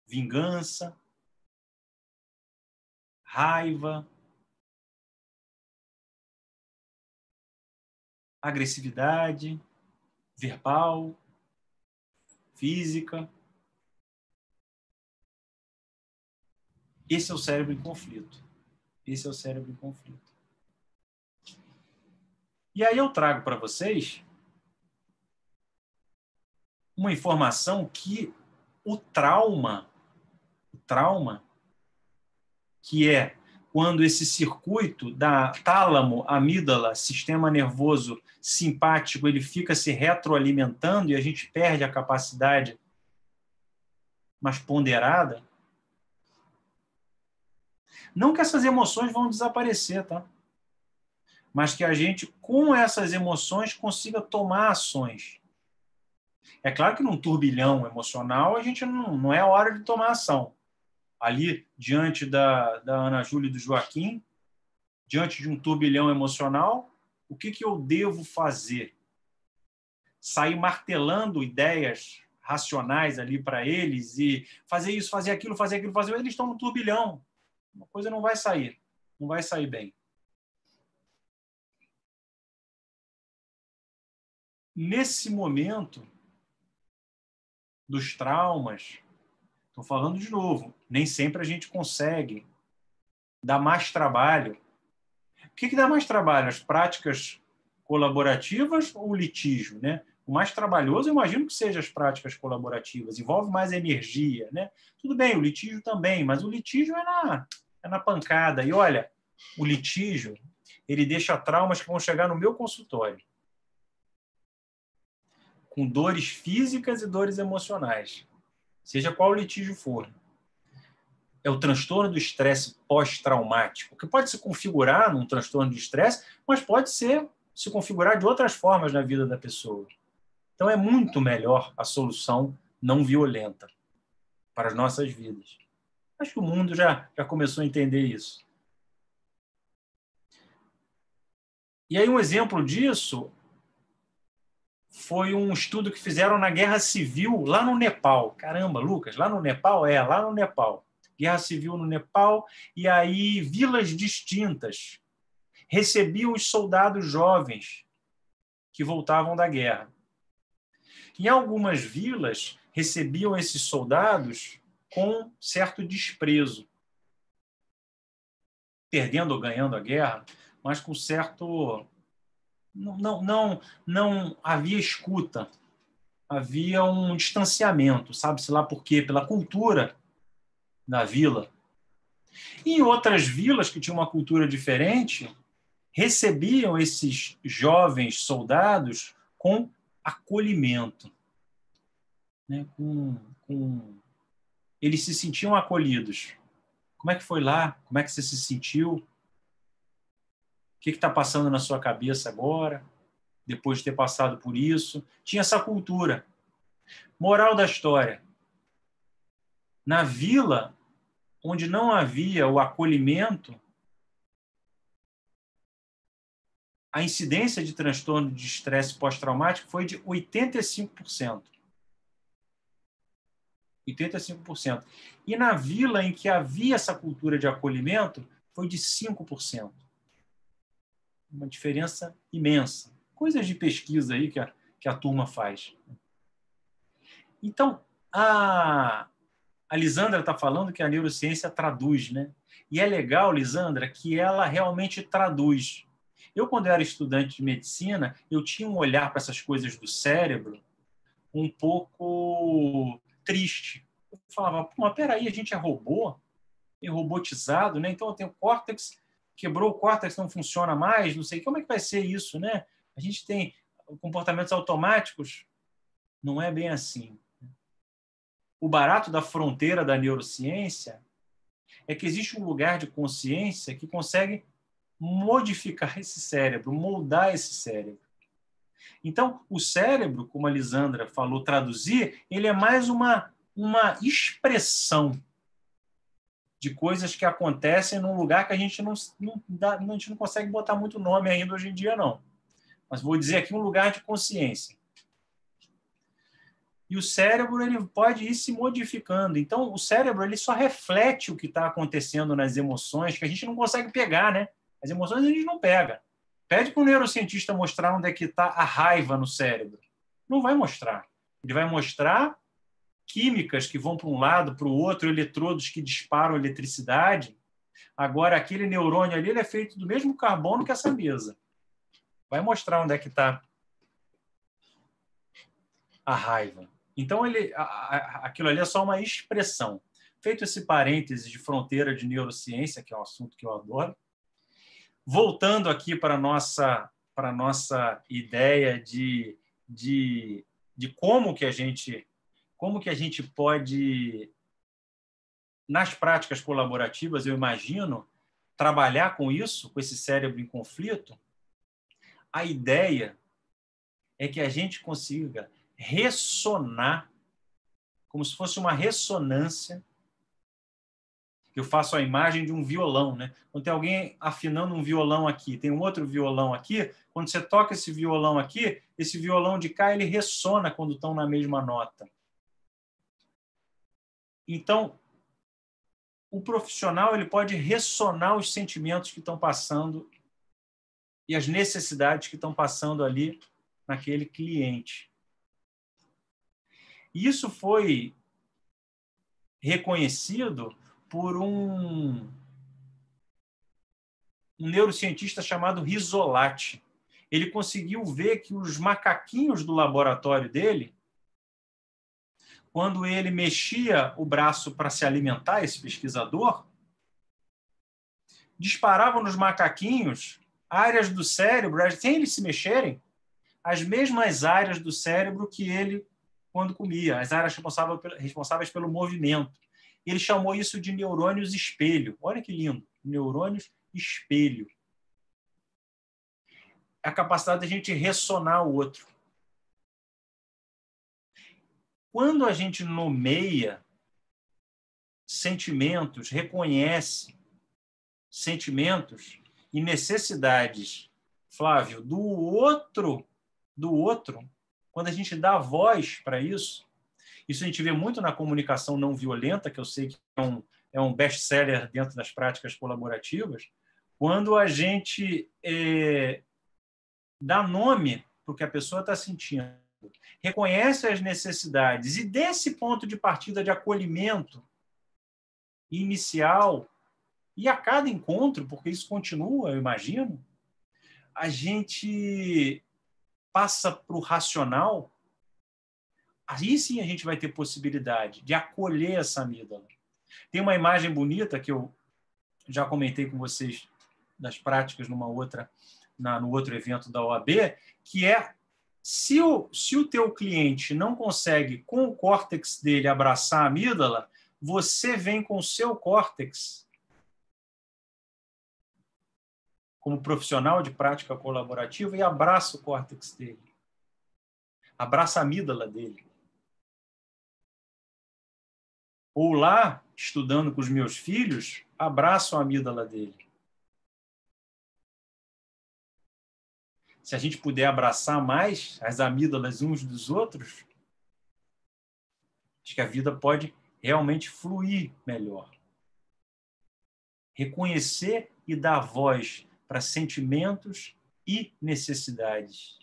Vingança, raiva, agressividade, verbal, física. Esse é o cérebro em conflito. Esse é o cérebro em conflito. E aí eu trago para vocês uma informação que o trauma, que é quando esse circuito da tálamo, amígdala, sistema nervoso simpático, ele fica se retroalimentando e a gente perde a capacidade mais ponderada. Não que essas emoções vão desaparecer, tá? Mas que a gente, com essas emoções, consiga tomar ações. É claro que num turbilhão emocional a gente não é hora de tomar ação. Ali, diante da Ana Júlia e do Joaquim, diante de um turbilhão emocional, o que eu devo fazer? Sair martelando ideias racionais ali para eles e fazer isso, fazer aquilo, fazer aquilo, fazer... Eles estão no turbilhão. Uma coisa não vai sair. Não vai sair bem. Nesse momento dos traumas, estou falando de novo, nem sempre a gente consegue. Dá mais trabalho. O que dá mais trabalho? As práticas colaborativas ou o litígio, né? O mais trabalhoso, eu imagino que seja as práticas colaborativas. Envolve mais energia, né? Tudo bem, o litígio também, mas o litígio é na pancada. E olha, o litígio, ele deixa traumas que vão chegar no meu consultório. Com dores físicas e dores emocionais. Seja qual o litígio for. É o transtorno do estresse pós-traumático, que pode se configurar num transtorno de estresse, mas pode se configurar de outras formas na vida da pessoa. Então, é muito melhor a solução não violenta para as nossas vidas. Acho que o mundo já começou a entender isso. E aí, um exemplo disso foi um estudo que fizeram na Guerra Civil, lá no Nepal. Caramba, Lucas, lá no Nepal? Lá no Nepal. Guerra Civil no Nepal, e aí vilas distintas recebiam os soldados jovens que voltavam da guerra. Em algumas vilas, recebiam esses soldados com certo desprezo, perdendo ou ganhando a guerra, mas com certo... Não havia escuta, havia um distanciamento, sabe-se lá por quê? Pela cultura da vila. E em outras vilas que tinham uma cultura diferente, recebiam esses jovens soldados com acolhimento, né? Eles se sentiam acolhidos. Como é que foi lá? Como é que você se sentiu? O que está passando na sua cabeça agora, depois de ter passado por isso? Tinha essa cultura. Moral da história. Na vila, onde não havia o acolhimento, a incidência de transtorno de estresse pós-traumático foi de 85%. 85%. E na vila em que havia essa cultura de acolhimento, foi de 5%. Uma diferença imensa. Coisas de pesquisa aí que a turma faz. Então, a Lisandra está falando que a neurociência traduz, né? E é legal, Lisandra, que ela realmente traduz. Eu, quando era estudante de medicina, eu tinha um olhar para essas coisas do cérebro um pouco triste. Eu falava, pô, mas peraí, a gente é robô? É robotizado, né? Então eu tenho córtex, quebrou o córtex, não funciona mais, não sei como é que vai ser isso, né? A gente tem comportamentos automáticos. Não é bem assim. O barato da fronteira da neurociência é que existe um lugar de consciência que consegue modificar esse cérebro, moldar esse cérebro. Então, o cérebro, como a Lisandra falou, traduzir, ele é mais uma expressão de coisas que acontecem num lugar que a gente a gente não consegue botar muito nome ainda hoje em dia, não. Mas vou dizer aqui um lugar de consciência. E o cérebro ele pode ir se modificando. Então, o cérebro ele só reflete o que está acontecendo nas emoções, que a gente não consegue pegar, né? As emoções a gente não pega. Pede para um neurocientista mostrar onde é que está a raiva no cérebro. Não vai mostrar. Ele vai mostrar químicas que vão para um lado, para o outro, eletrodos que disparam eletricidade. Agora, aquele neurônio ali ele é feito do mesmo carbono que essa mesa. Vai mostrar onde é que está a raiva. Então, aquilo ali é só uma expressão. Feito esse parêntese de fronteira de neurociência, que é um assunto que eu adoro, voltando aqui para a nossa ideia de como que a gente pode, nas práticas colaborativas, eu imagino, trabalhar com isso, com esse cérebro em conflito, a ideia é que a gente consiga ressonar, como se fosse uma ressonância. Eu faço a imagem de um violão, né? Quando tem alguém afinando um violão aqui, tem um outro violão aqui, quando você toca esse violão aqui, esse violão de cá, ele ressona quando estão na mesma nota. Então, o profissional ele pode ressonar os sentimentos que estão passando e as necessidades que estão passando ali naquele cliente. E isso foi reconhecido por um neurocientista chamado Rizzolatti. Ele conseguiu ver que os macaquinhos do laboratório dele, quando ele mexia o braço para se alimentar, esse pesquisador, disparavam nos macaquinhos áreas do cérebro, sem eles se mexerem, as mesmas áreas do cérebro que ele quando comia, as áreas responsáveis pelo movimento. Ele chamou isso de neurônios espelho. Olha que lindo, neurônios espelho. A capacidade de a gente ressonar o outro. Quando a gente nomeia sentimentos, reconhece sentimentos e necessidades, Flávio, do outro, quando a gente dá voz para isso a gente vê muito na comunicação não violenta, que eu sei que é um best-seller dentro das práticas colaborativas, quando a gente dá nome para o que a pessoa está sentindo. reconhece as necessidades e desse ponto de partida de acolhimento inicial, e a cada encontro, porque isso continua, eu imagino, a gente passa para o racional, aí sim a gente vai ter possibilidade de acolher essa amígdala. Tem uma imagem bonita que eu já comentei com vocês das práticas no outro evento da OAB, que é se o teu cliente não consegue, com o córtex dele, abraçar a amígdala, você vem com o seu córtex, como profissional de prática colaborativa, e abraça o córtex dele. Abraça a amígdala dele. Ou lá, estudando com os meus filhos, abraço a amígdala dele. Se a gente puder abraçar mais as amígdalas uns dos outros, acho que a vida pode realmente fluir melhor. Reconhecer e dar voz para sentimentos e necessidades.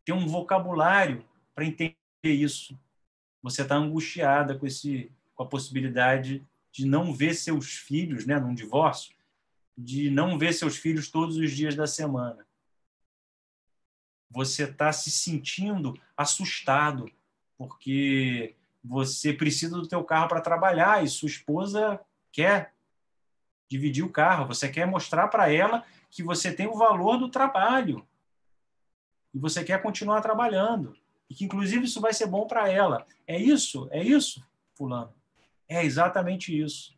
Ter um vocabulário para entender isso. Você está angustiada com a possibilidade de não ver seus filhos, né, num divórcio, de não ver seus filhos todos os dias da semana. Você está se sentindo assustado, porque você precisa do teu carro para trabalhar e sua esposa quer dividir o carro. Você quer mostrar para ela que você tem o valor do trabalho e você quer continuar trabalhando e que, inclusive, isso vai ser bom para ela. É isso, fulano. É exatamente isso.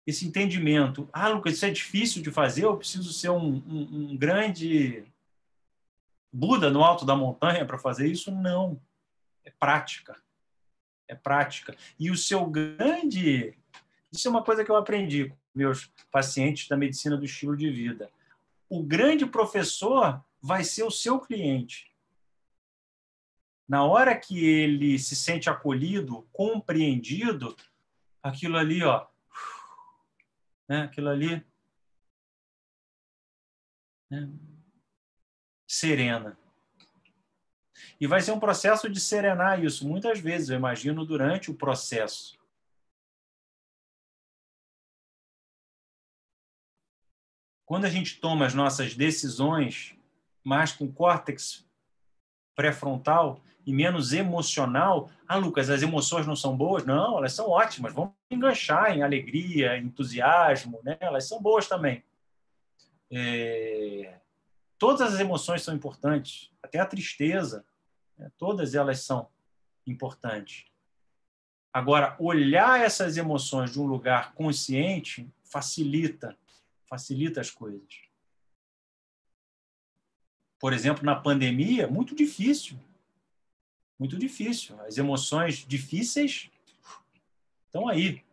Esse entendimento. Ah, Lucas, isso é difícil de fazer, eu preciso ser um grande Buda no alto da montanha para fazer isso? Não. É prática. É prática. E o seu grande... Isso é uma coisa que eu aprendi com meus pacientes da medicina do estilo de vida. O grande professor vai ser o seu cliente. Na hora que ele se sente acolhido, compreendido, aquilo ali, ó, né? Aquilo ali, né? Serena. E vai ser um processo de serenar isso, muitas vezes, eu imagino, durante o processo. Quando a gente toma as nossas decisões mais com córtex pré-frontal e menos emocional, ah, Lucas, as emoções não são boas? Não, elas são ótimas, vamos enganchar em alegria, entusiasmo, né? Elas são boas também. Todas as emoções são importantes, até a tristeza, né? Todas elas são importantes. Agora, olhar essas emoções de um lugar consciente facilita as coisas. Por exemplo, na pandemia, muito difícil. Muito difícil. As emoções difíceis estão aí.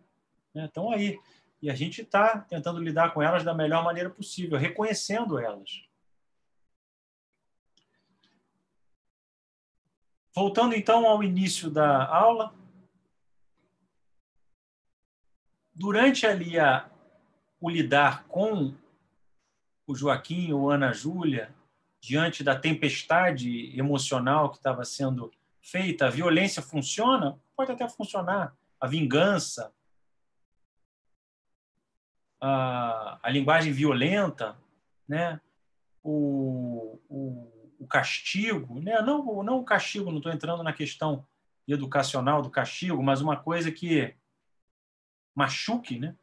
Né? Estão aí. E a gente está tentando lidar com elas da melhor maneira possível, reconhecendo elas. Voltando, então, ao início da aula, durante ali o lidar com o Joaquim ou Ana Júlia, diante da tempestade emocional que estava sendo feita, a violência funciona? Pode até funcionar. A vingança, a linguagem violenta, né? O castigo, né? Não o castigo, não estou entrando na questão educacional do castigo, mas uma coisa que machuque, né?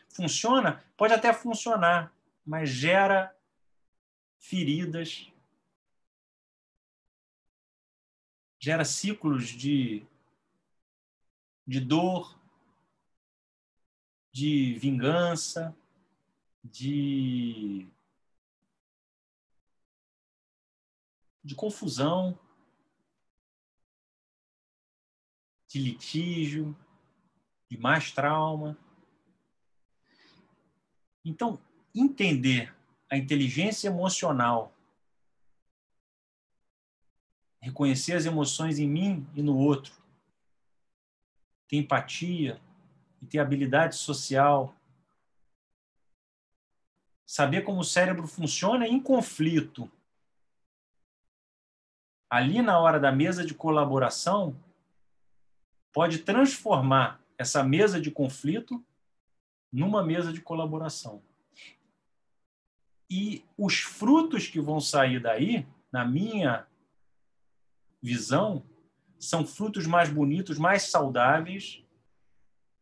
Funciona? Pode até funcionar, mas gera feridas, gera ciclos de dor, de vingança, de confusão, de litígio, de mais trauma. Então, entender a inteligência emocional, reconhecer as emoções em mim e no outro, ter empatia e ter habilidade social, saber como o cérebro funciona em conflito. ali na hora da mesa de colaboração, pode transformar essa mesa de conflito numa mesa de colaboração. E os frutos que vão sair daí, na minha visão, são frutos mais bonitos, mais saudáveis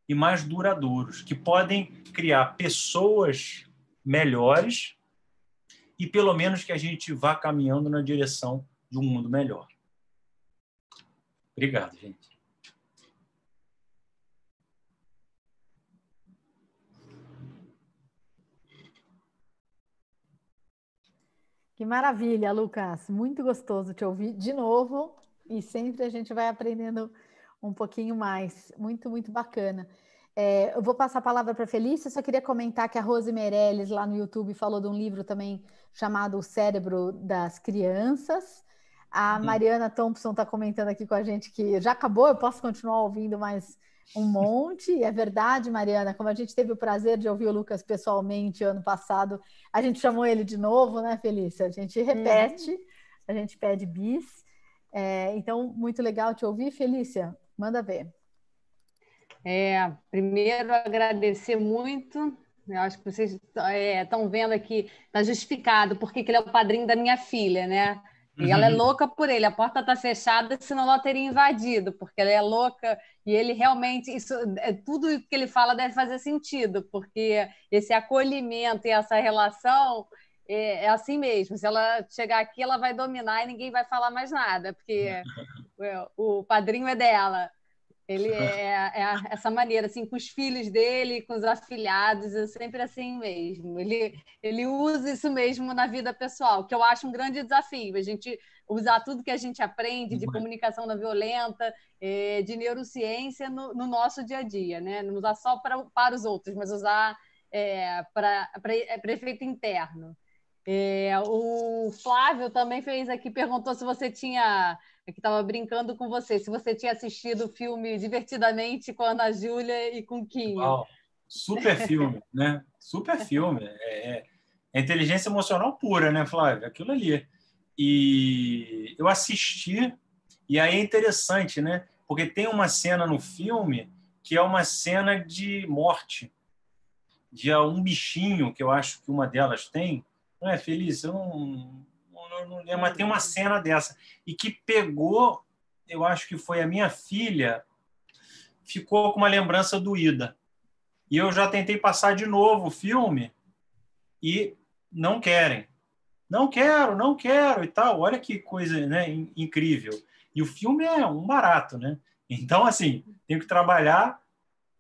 e mais duradouros, que podem criar pessoas melhores e, pelo menos, que a gente vá caminhando na direção de um mundo melhor. Obrigado, gente. Que maravilha, Lucas. Muito gostoso te ouvir de novo e sempre a gente vai aprendendo um pouquinho mais. Muito, muito bacana. Eu vou passar a palavra para a Felícia, só queria comentar que a Rose Meirelles, lá no YouTube, falou de um livro também chamado O Cérebro das Crianças. A Mariana Thompson está comentando aqui com a gente que já acabou, eu posso continuar ouvindo mais um monte. É verdade, Mariana, como a gente teve o prazer de ouvir o Lucas pessoalmente ano passado, a gente chamou ele de novo, né, Felícia? A gente repete, a gente pede bis. Então, muito legal te ouvir, Felícia. Manda ver. Primeiro, agradecer muito. Eu acho que vocês estão vendo aqui, está justificado porque ele é o padrinho da minha filha, né? E ela é louca por ele. A porta está fechada, senão ela teria invadido, porque ela é louca e ele realmente, tudo que ele fala deve fazer sentido, porque esse acolhimento e essa relação é assim mesmo. Se ela chegar aqui, ela vai dominar e ninguém vai falar mais nada, porque o padrinho é dela. Ele essa maneira, assim, com os filhos dele, com os afilhados, é sempre assim mesmo. Ele usa isso mesmo na vida pessoal, que eu acho um grande desafio, a gente usar tudo que a gente aprende de comunicação não violenta, de neurociência no nosso dia a dia, né? Não usar só para os outros, mas usar para efeito interno. O Flávio também fez aqui, perguntou se você tinha... que estava brincando com você, se você tinha assistido o filme Divertidamente com a Ana Júlia e com o Quinho. Uau, super filme, né? Super filme. É inteligência emocional pura, né, Flávio? Aquilo ali. E eu assisti, e aí é interessante, né? Porque tem uma cena no filme que é uma cena de morte, de um bichinho, que eu acho que uma delas tem. Não é, Felícia? Eu não lembro, mas tem uma cena dessa. E que pegou, eu acho que foi a minha filha, ficou com uma lembrança doída. E eu já tentei passar de novo o filme e não querem. Não quero e tal. Olha que coisa, né, incrível. E o filme é um barato, né? Então, assim, tenho que trabalhar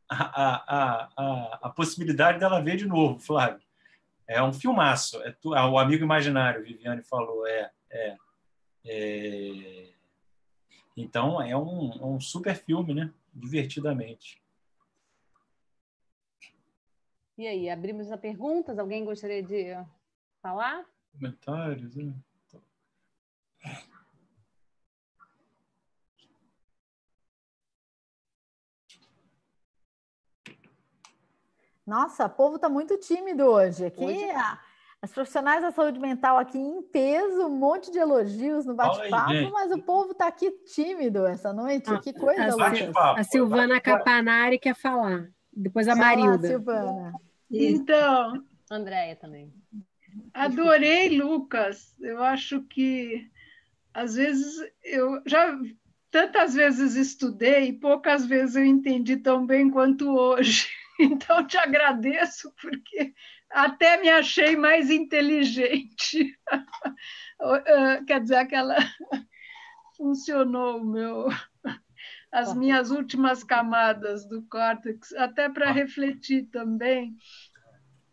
a possibilidade dela ver de novo, Flávio. É um filmaço. O Amigo Imaginário, Viviane falou. Então, é um super filme, né? Divertidamente. E aí, abrimos a perguntas? Alguém gostaria de falar? Comentários, né? Nossa, o povo está muito tímido hoje. As profissionais da saúde mental aqui em peso, um monte de elogios no bate-papo, mas o povo está aqui tímido essa noite. Que coisa, Lucas. A Silvana Capanari quer falar. Depois a Marilda. Silvana. Então, Andréia também. Adorei, Lucas. Eu acho que, às vezes, eu já tantas vezes estudei e poucas vezes eu entendi tão bem quanto hoje. Então, te agradeço, porque até me achei mais inteligente. Quer dizer, funcionou as minhas últimas camadas do córtex, até para refletir também.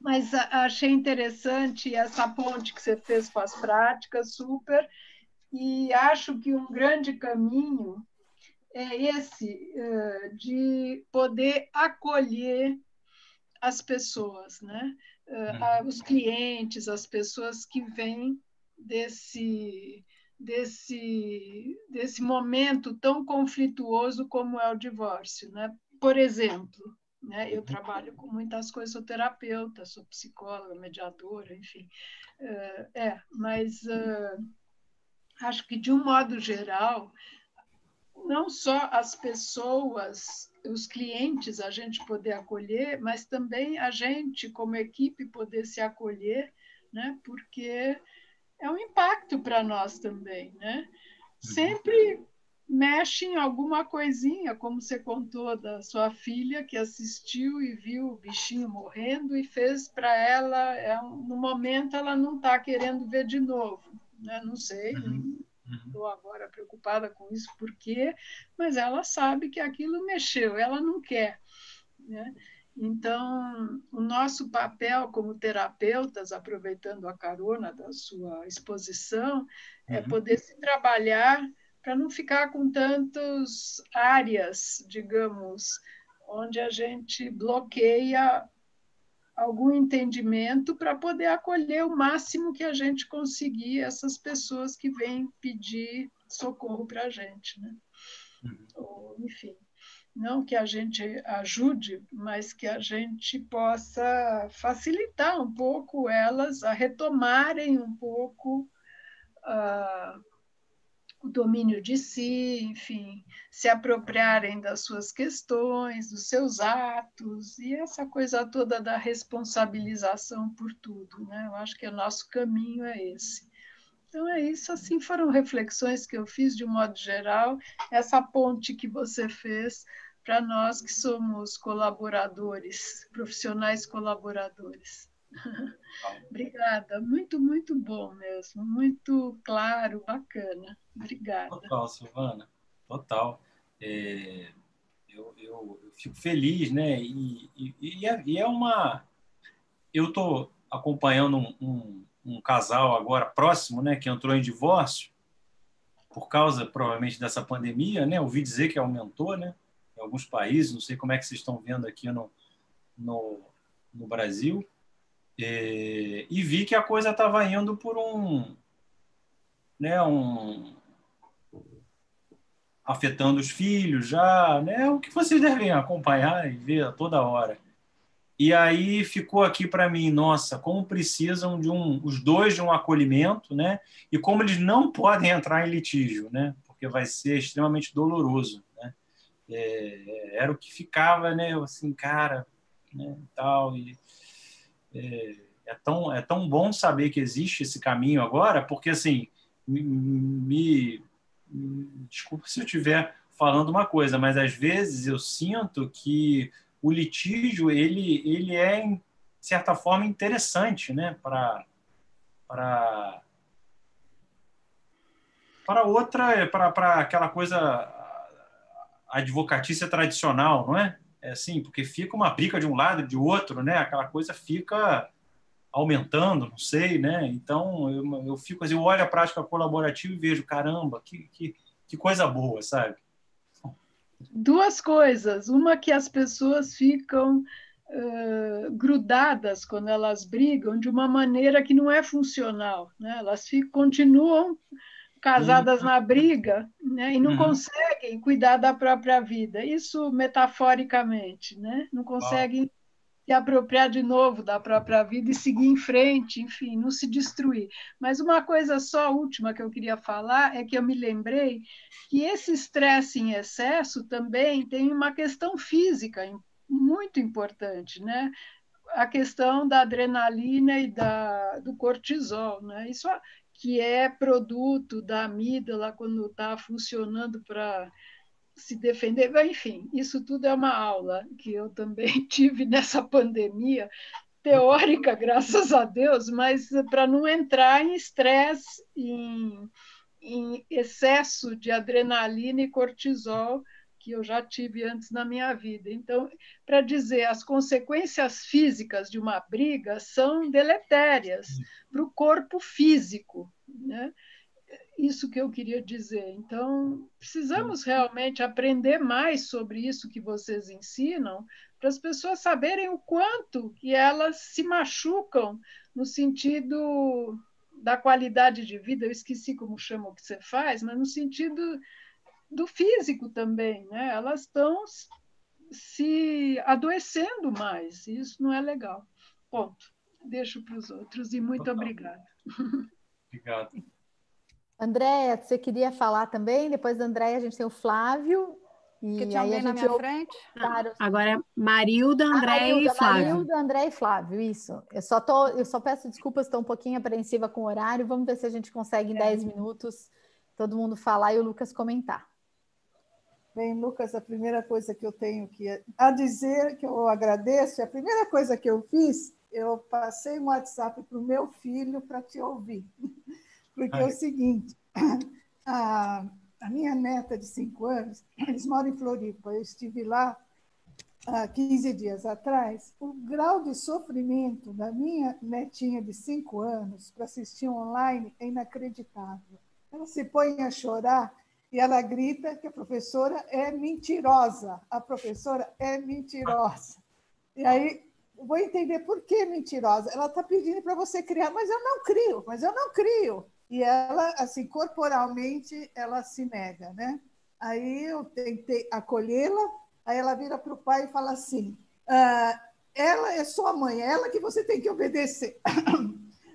Mas achei interessante essa ponte que você fez com as práticas, super, e acho que um grande caminho é esse, de poder acolher as pessoas, né? Os clientes, as pessoas que vêm desse momento tão conflituoso como é o divórcio, né? Por exemplo, né? Eu trabalho com muitas coisas, sou terapeuta, sou psicóloga, mediadora, enfim. Mas acho que, de um modo geral, não só as pessoas, os clientes, a gente poder acolher, mas também a gente, como equipe, poder se acolher, né? Porque é um impacto para nós também, né? Sempre mexe em alguma coisinha, como você contou da sua filha que assistiu e viu o bichinho morrendo e fez para ela, no momento ela não está querendo ver de novo, né? Não sei, não estou agora preocupada com isso, por quê? Mas ela sabe que aquilo mexeu, ela não quer, né? Então, o nosso papel como terapeutas, aproveitando a carona da sua exposição, é poder se trabalhar para não ficar com tantas áreas, digamos, onde a gente bloqueia algum entendimento para poder acolher o máximo que a gente conseguir essas pessoas que vêm pedir socorro para a gente, né? Ou, enfim, não que a gente ajude, mas que a gente possa facilitar um pouco elas a retomarem um pouco o domínio de si, enfim, se apropriarem das suas questões, dos seus atos, e essa coisa toda da responsabilização por tudo, né? Eu acho que o nosso caminho é esse. Então é isso, assim foram reflexões que eu fiz de um modo geral, essa ponte que você fez para nós que somos colaboradores, profissionais colaboradores. Obrigada, muito, muito bom mesmo, muito claro, bacana. Obrigada. Total, Silvana, total. Eu fico feliz, né? E é uma... Eu estou acompanhando um casal agora próximo, né, que entrou em divórcio por causa, provavelmente, dessa pandemia, né? Ouvi dizer que aumentou, né? Em alguns países, não sei como é que vocês estão vendo aqui no Brasil. E vi que a coisa estava indo por né, afetando os filhos já, né? O que vocês devem acompanhar e ver a toda hora. E aí ficou aqui para mim, nossa, como precisam os dois de um acolhimento, né? E como eles não podem entrar em litígio, né? Porque vai ser extremamente doloroso, né? Era o que ficava, né? Eu assim, cara, né? Tal, é tão bom saber que existe esse caminho agora, porque assim, desculpa se eu estiver falando uma coisa, mas às vezes eu sinto que o litígio ele é, em certa forma, interessante, né? para aquela coisa, a advocatícia tradicional, não é? É assim, porque fica uma briga de um lado e de outro, né? Aquela coisa fica aumentando, não sei, né? Então eu fico assim, eu olho a prática colaborativa e vejo, caramba, que coisa boa, sabe? Duas coisas. Uma, que as pessoas ficam grudadas quando elas brigam de uma maneira que não é funcional, né? Elas continuam casadas na briga, né? E não conseguem cuidar da própria vida. Isso metaforicamente, né? Não conseguem se apropriar de novo da própria vida e seguir em frente, enfim, não se destruir. Mas uma coisa só última que eu queria falar é que eu me lembrei que esse estresse em excesso também tem uma questão física muito importante, né? A questão da adrenalina e do cortisol, né? Isso que é produto da amígdala quando está funcionando para se defender. Enfim, isso tudo é uma aula que eu também tive nessa pandemia, teórica, graças a Deus, mas para não entrar em estresse, em excesso de adrenalina e cortisol, que eu já tive antes na minha vida. Então, para dizer, as consequências físicas de uma briga são deletérias para o corpo físico, né? Isso que eu queria dizer. Então, precisamos realmente aprender mais sobre isso que vocês ensinam, para as pessoas saberem o quanto que elas se machucam no sentido da qualidade de vida. Eu esqueci como chama o que você faz, mas no sentido do físico também, né? Elas estão se adoecendo mais. Isso não é legal. Ponto. Deixo para os outros e muito obrigada. Obrigado. Andréia, você queria falar também? Depois da Andréia, a gente tem o Flávio. Que E tinha aí a alguém na gente minha ouve frente? Agora é Marilda, André e Flávio. Marilda, André e Flávio, isso. Eu só peço desculpas, estou um pouquinho apreensiva com o horário. Vamos ver se a gente consegue em 10 minutos todo mundo falar e o Lucas comentar. Bem, Lucas, a primeira coisa que eu tenho a dizer, que eu agradeço, a primeira coisa que eu fiz, eu passei um WhatsApp para o meu filho para te ouvir. Porque é o seguinte, a minha neta de 5 anos, eles moram em Floripa, eu estive lá há 15 dias atrás, o grau de sofrimento da minha netinha de 5 anos para assistir online é inacreditável. Ela se põe a chorar e ela grita que a professora é mentirosa. A professora é mentirosa. E aí, eu vou entender por que mentirosa. Ela está pedindo para você criar, mas eu não crio, mas eu não crio. E ela, assim, corporalmente, ela se nega, né? Aí eu tentei acolhê-la, aí ela vira para o pai e fala assim, ela é sua mãe, é ela que você tem que obedecer.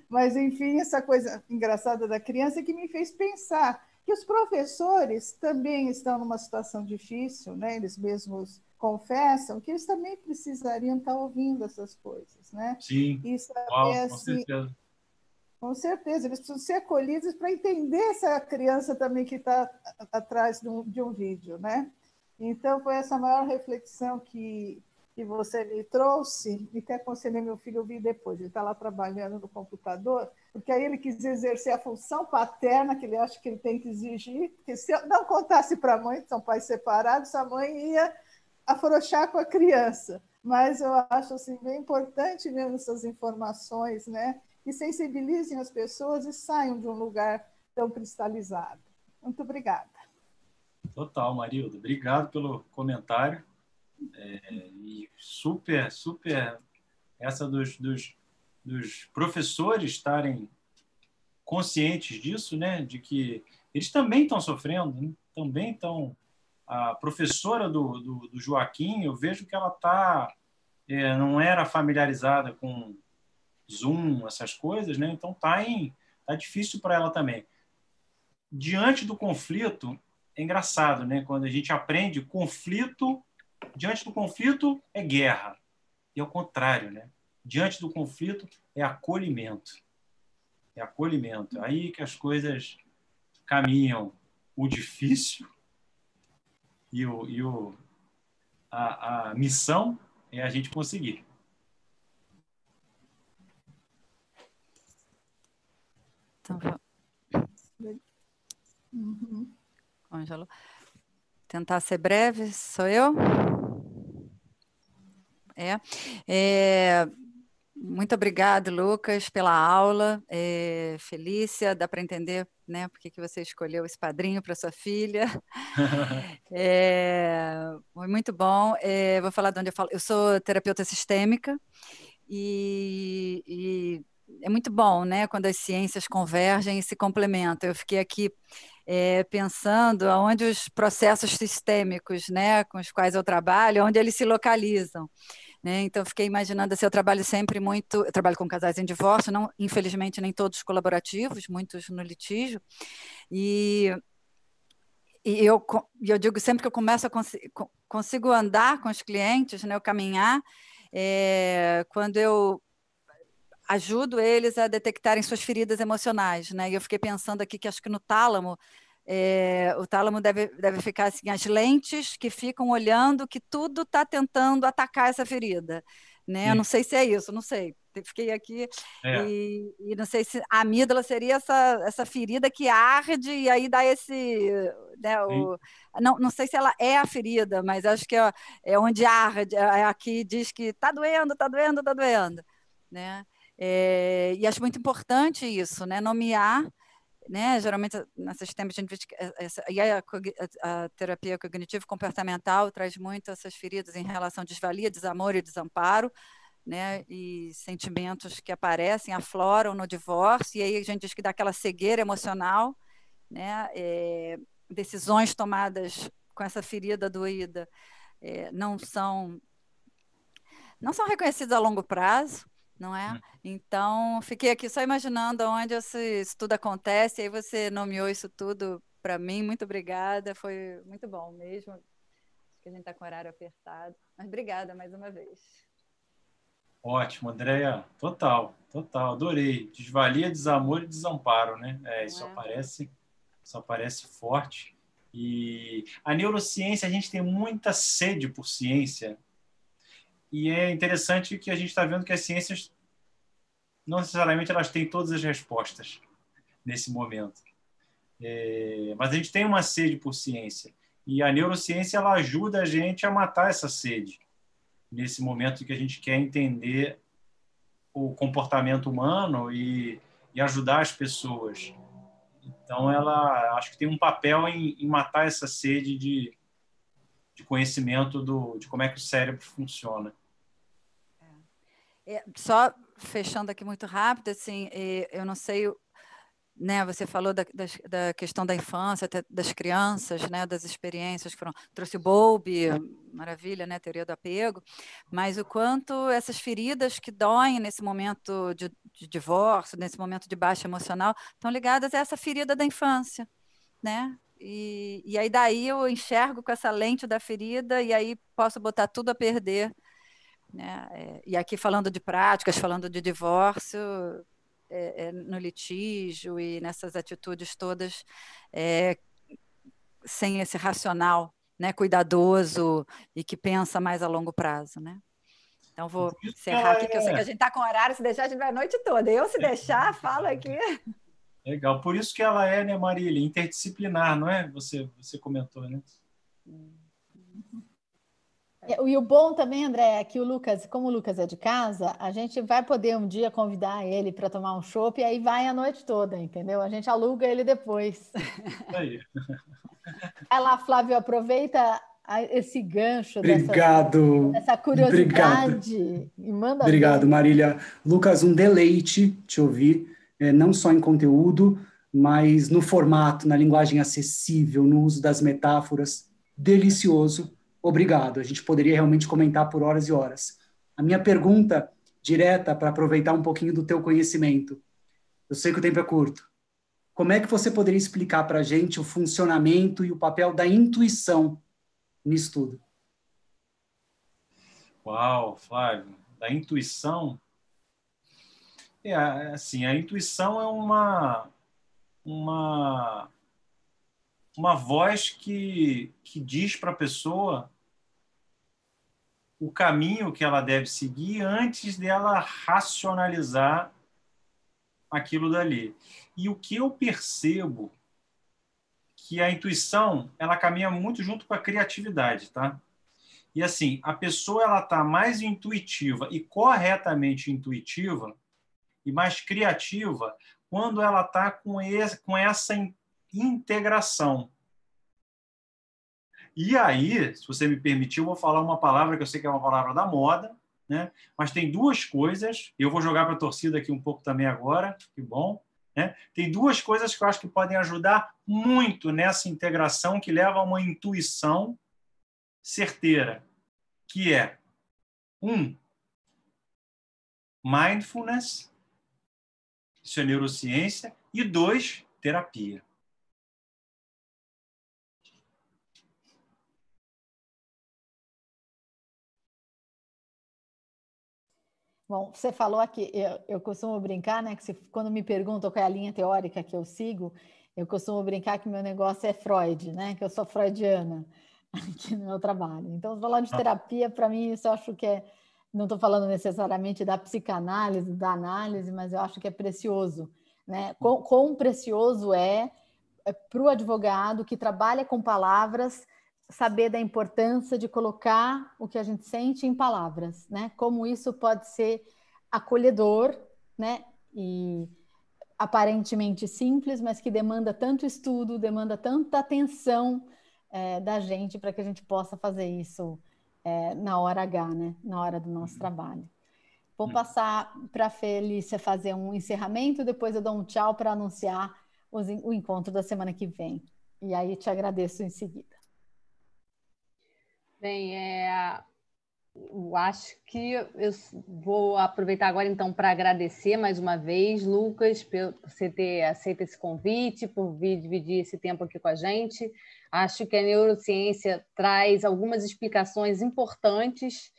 Mas, enfim, essa coisa engraçada da criança que me fez pensar que os professores também estão numa situação difícil, né? Eles mesmos confessam que eles também precisariam estar ouvindo essas coisas, né? Sim, e saber, com assim, certeza. com certeza, eles precisam ser acolhidos para entender essa criança também que está atrás de um vídeo, né? Então, foi essa maior reflexão que você me trouxe, e que aconselhei meu filho a ouvir depois. Ele está lá trabalhando no computador, porque aí ele quis exercer a função paterna que ele acha que ele tem que exigir, porque se eu não contasse para a mãe, que são pais separados, a mãe ia afrouxar com a criança. Mas eu acho assim, bem importante mesmo essas informações, né? Que sensibilizem as pessoas e saiam de um lugar tão cristalizado. Muito obrigada. Total, Marilda. Obrigado pelo comentário. E super essa dos professores estarem conscientes disso, né? De que eles também estão sofrendo, né? Também estão... A professora do Joaquim, eu vejo que ela não era familiarizada com Zoom, essas coisas, né? Então tá difícil para ela também. Diante do conflito, é engraçado, né? Quando a gente aprende conflito, diante do conflito é guerra. E ao contrário, né? Diante do conflito é acolhimento. É acolhimento. Aí que as coisas caminham. O difícil e a missão é a gente conseguir. Então, congelou. Tentar ser breve, sou eu? Muito obrigado, Lucas, pela aula. Felícia, dá para entender, né, por que você escolheu esse padrinho para sua filha. Foi muito bom. Vou falar de onde eu falo. Eu sou terapeuta sistêmica e é muito bom, né, quando as ciências convergem e se complementam. Eu fiquei aqui pensando aonde os processos sistêmicos, né, com os quais eu trabalho, onde eles se localizam. Né? Então, fiquei imaginando assim, eu trabalho sempre muito, eu trabalho com casais em divórcio, não, infelizmente nem todos colaborativos, muitos no litígio, e eu digo sempre que eu começo consigo andar com os clientes, né, eu caminhar, quando eu ajudo eles a detectarem suas feridas emocionais, né? E eu fiquei pensando aqui que acho que no tálamo, o tálamo deve ficar assim, as lentes que ficam olhando que tudo está tentando atacar essa ferida, né? Eu não sei se é isso, não sei. Fiquei aqui e não sei se a amígdala seria essa ferida que arde e aí dá esse... Né, não sei se ela é a ferida, mas acho que é onde arde, aqui diz que está doendo, está doendo, está doendo, né? E acho muito importante isso, né? Nomear, né? Geralmente nesses tempos a terapia cognitivo-comportamental traz muito essas feridas em relação à desvalia, desamor e desamparo, né? E sentimentos que aparecem, afloram no divórcio, e aí a gente diz que dá aquela cegueira emocional, né? Decisões tomadas com essa ferida doída não são reconhecidas a longo prazo, não é? Então, fiquei aqui só imaginando onde isso tudo acontece, e aí você nomeou isso tudo para mim. Muito obrigada, foi muito bom mesmo. Acho que a gente está com o horário apertado, mas obrigada mais uma vez. Ótimo, Andréia. Total, total. Adorei. Desvalia, desamor e desamparo, né? Isso aparece forte. E a neurociência, a gente tem muita sede por ciência. E é interessante que a gente está vendo que as ciências, não necessariamente elas têm todas as respostas nesse momento. Mas a gente tem uma sede por ciência. E a neurociência, ela ajuda a gente a matar essa sede nesse momento que a gente quer entender o comportamento humano e ajudar as pessoas. Então, ela acho que tem um papel em matar essa sede de conhecimento de como é que o cérebro funciona. Só fechando aqui muito rápido, assim, eu não sei, né, você falou da questão da infância, até das crianças, né, das experiências que foram... Trouxe o Bowlby, maravilha, né, teoria do apego, mas o quanto essas feridas que doem nesse momento de divórcio, nesse momento de baixa emocional, estão ligadas a essa ferida da infância, né? E aí daí eu enxergo com essa lente da ferida e aí posso botar tudo a perder, né? E aqui falando de práticas, falando de divórcio, no litígio e nessas atitudes todas, sem esse racional, né, cuidadoso e que pensa mais a longo prazo, né? Então vou encerrar aqui, que eu sei que a gente está com horário, se deixar a gente vai a noite toda. Eu, se deixar, falo aqui. Legal. Por isso que ela é, né, Marília, interdisciplinar, não é? Você comentou, né? E o bom também, André, é que o Lucas, como o Lucas é de casa, a gente vai poder um dia convidar ele para tomar um chopp e aí vai a noite toda, entendeu? A gente aluga ele depois. Aí. Vai lá, Flávio, aproveita esse gancho dessa curiosidade e manda Obrigado, ver. Marília. Lucas, um deleite te ouvir, não só em conteúdo, mas no formato, na linguagem acessível, no uso das metáforas. Delicioso. Obrigado. A gente poderia realmente comentar por horas e horas. A minha pergunta direta, para aproveitar um pouquinho do teu conhecimento. Eu sei que o tempo é curto. Como é que você poderia explicar para a gente o funcionamento e o papel da intuição nisso tudo? Uau, Flávio. Da intuição? Assim, a intuição é uma voz que diz para a pessoa o caminho que ela deve seguir antes dela racionalizar aquilo dali. E o que eu percebo que a intuição, ela caminha muito junto com a criatividade, tá? E assim, a pessoa ela tá mais intuitiva e corretamente intuitiva e mais criativa quando ela tá com essa integração. E aí, se você me permitir, eu vou falar uma palavra que eu sei que é uma palavra da moda, né? Mas tem duas coisas, eu vou jogar para a torcida aqui um pouco também agora, que bom, né? Tem duas coisas que eu acho que podem ajudar muito nessa integração que leva a uma intuição certeira, que é, mindfulness, isso é neurociência, e 2, terapia. Bom, você falou aqui, eu costumo brincar, né, que quando me perguntam qual é a linha teórica que eu sigo, eu costumo brincar que meu negócio é Freud, né, que eu sou freudiana aqui no meu trabalho. Então, falar de terapia, para mim, isso eu acho que não estou falando necessariamente da psicanálise, da análise, mas eu acho que é precioso, né? Quão precioso para o advogado que trabalha com palavras saber da importância de colocar o que a gente sente em palavras, né? Como isso pode ser acolhedor, né? E aparentemente simples, mas que demanda tanto estudo, demanda tanta atenção da gente para que a gente possa fazer isso na hora H, né? Na hora do nosso trabalho. Vou passar para a Felícia fazer um encerramento, depois eu dou um tchau para anunciar o encontro da semana que vem. E aí te agradeço em seguida. Bem, Eu acho que eu vou aproveitar agora, então, para agradecer mais uma vez, Lucas, por você ter aceito esse convite, por vir dividir esse tempo aqui com a gente. Acho que a neurociência traz algumas explicações importantes,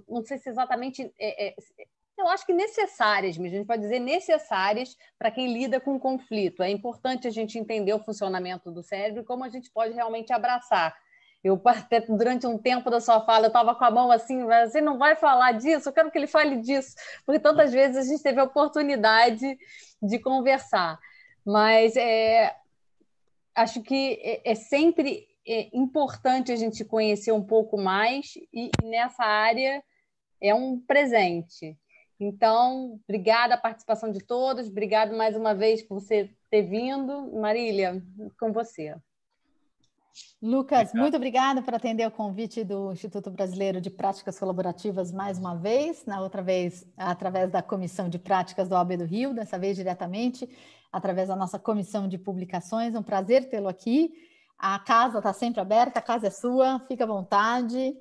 não sei se exatamente... eu acho que necessárias mesmo, a gente pode dizer necessárias para quem lida com conflito. É importante a gente entender o funcionamento do cérebro e como a gente pode realmente abraçar. Eu, até durante um tempo da sua fala, eu estava com a mão assim, você não vai falar disso, eu quero que ele fale disso, porque tantas vezes a gente teve a oportunidade de conversar. Mas acho que é sempre importante a gente conhecer um pouco mais, e nessa área é um presente. Então, obrigada a participação de todos, obrigado mais uma vez por você ter vindo. Marília, com você. Lucas, Obrigado. muito obrigada por atender o convite do Instituto Brasileiro de Práticas Colaborativas mais uma vez, na outra vez através da Comissão de Práticas do OAB do Rio, dessa vez diretamente através da nossa Comissão de Publicações. É um prazer tê-lo aqui. A casa está sempre aberta, a casa é sua, fica à vontade,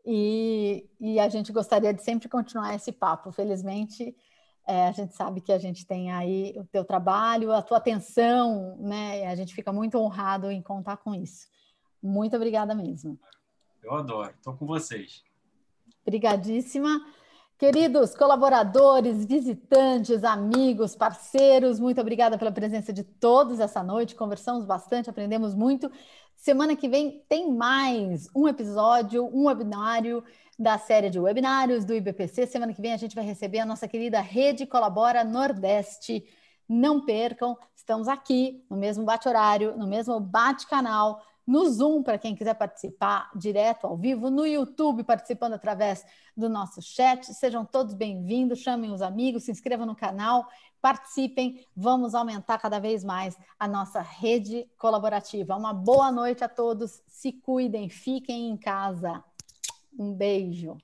e a gente gostaria de sempre continuar esse papo. Felizmente, a gente sabe que a gente tem aí o teu trabalho, a tua atenção, né? E a gente fica muito honrado em contar com isso. Muito obrigada mesmo. Eu adoro, estou com vocês. Obrigadíssima. Queridos colaboradores, visitantes, amigos, parceiros, muito obrigada pela presença de todos essa noite. Conversamos bastante, aprendemos muito. Semana que vem tem mais um episódio, um webinário da série de webinários do IBPC. Semana que vem a gente vai receber a nossa querida Rede Colabora Nordeste. Não percam, estamos aqui no mesmo bate-horário, no mesmo bate-canal, no Zoom, para quem quiser participar direto, ao vivo, no YouTube, participando através do nosso chat. Sejam todos bem-vindos, chamem os amigos, se inscrevam no canal, participem, vamos aumentar cada vez mais a nossa rede colaborativa. Uma boa noite a todos, se cuidem, fiquem em casa. Um beijo.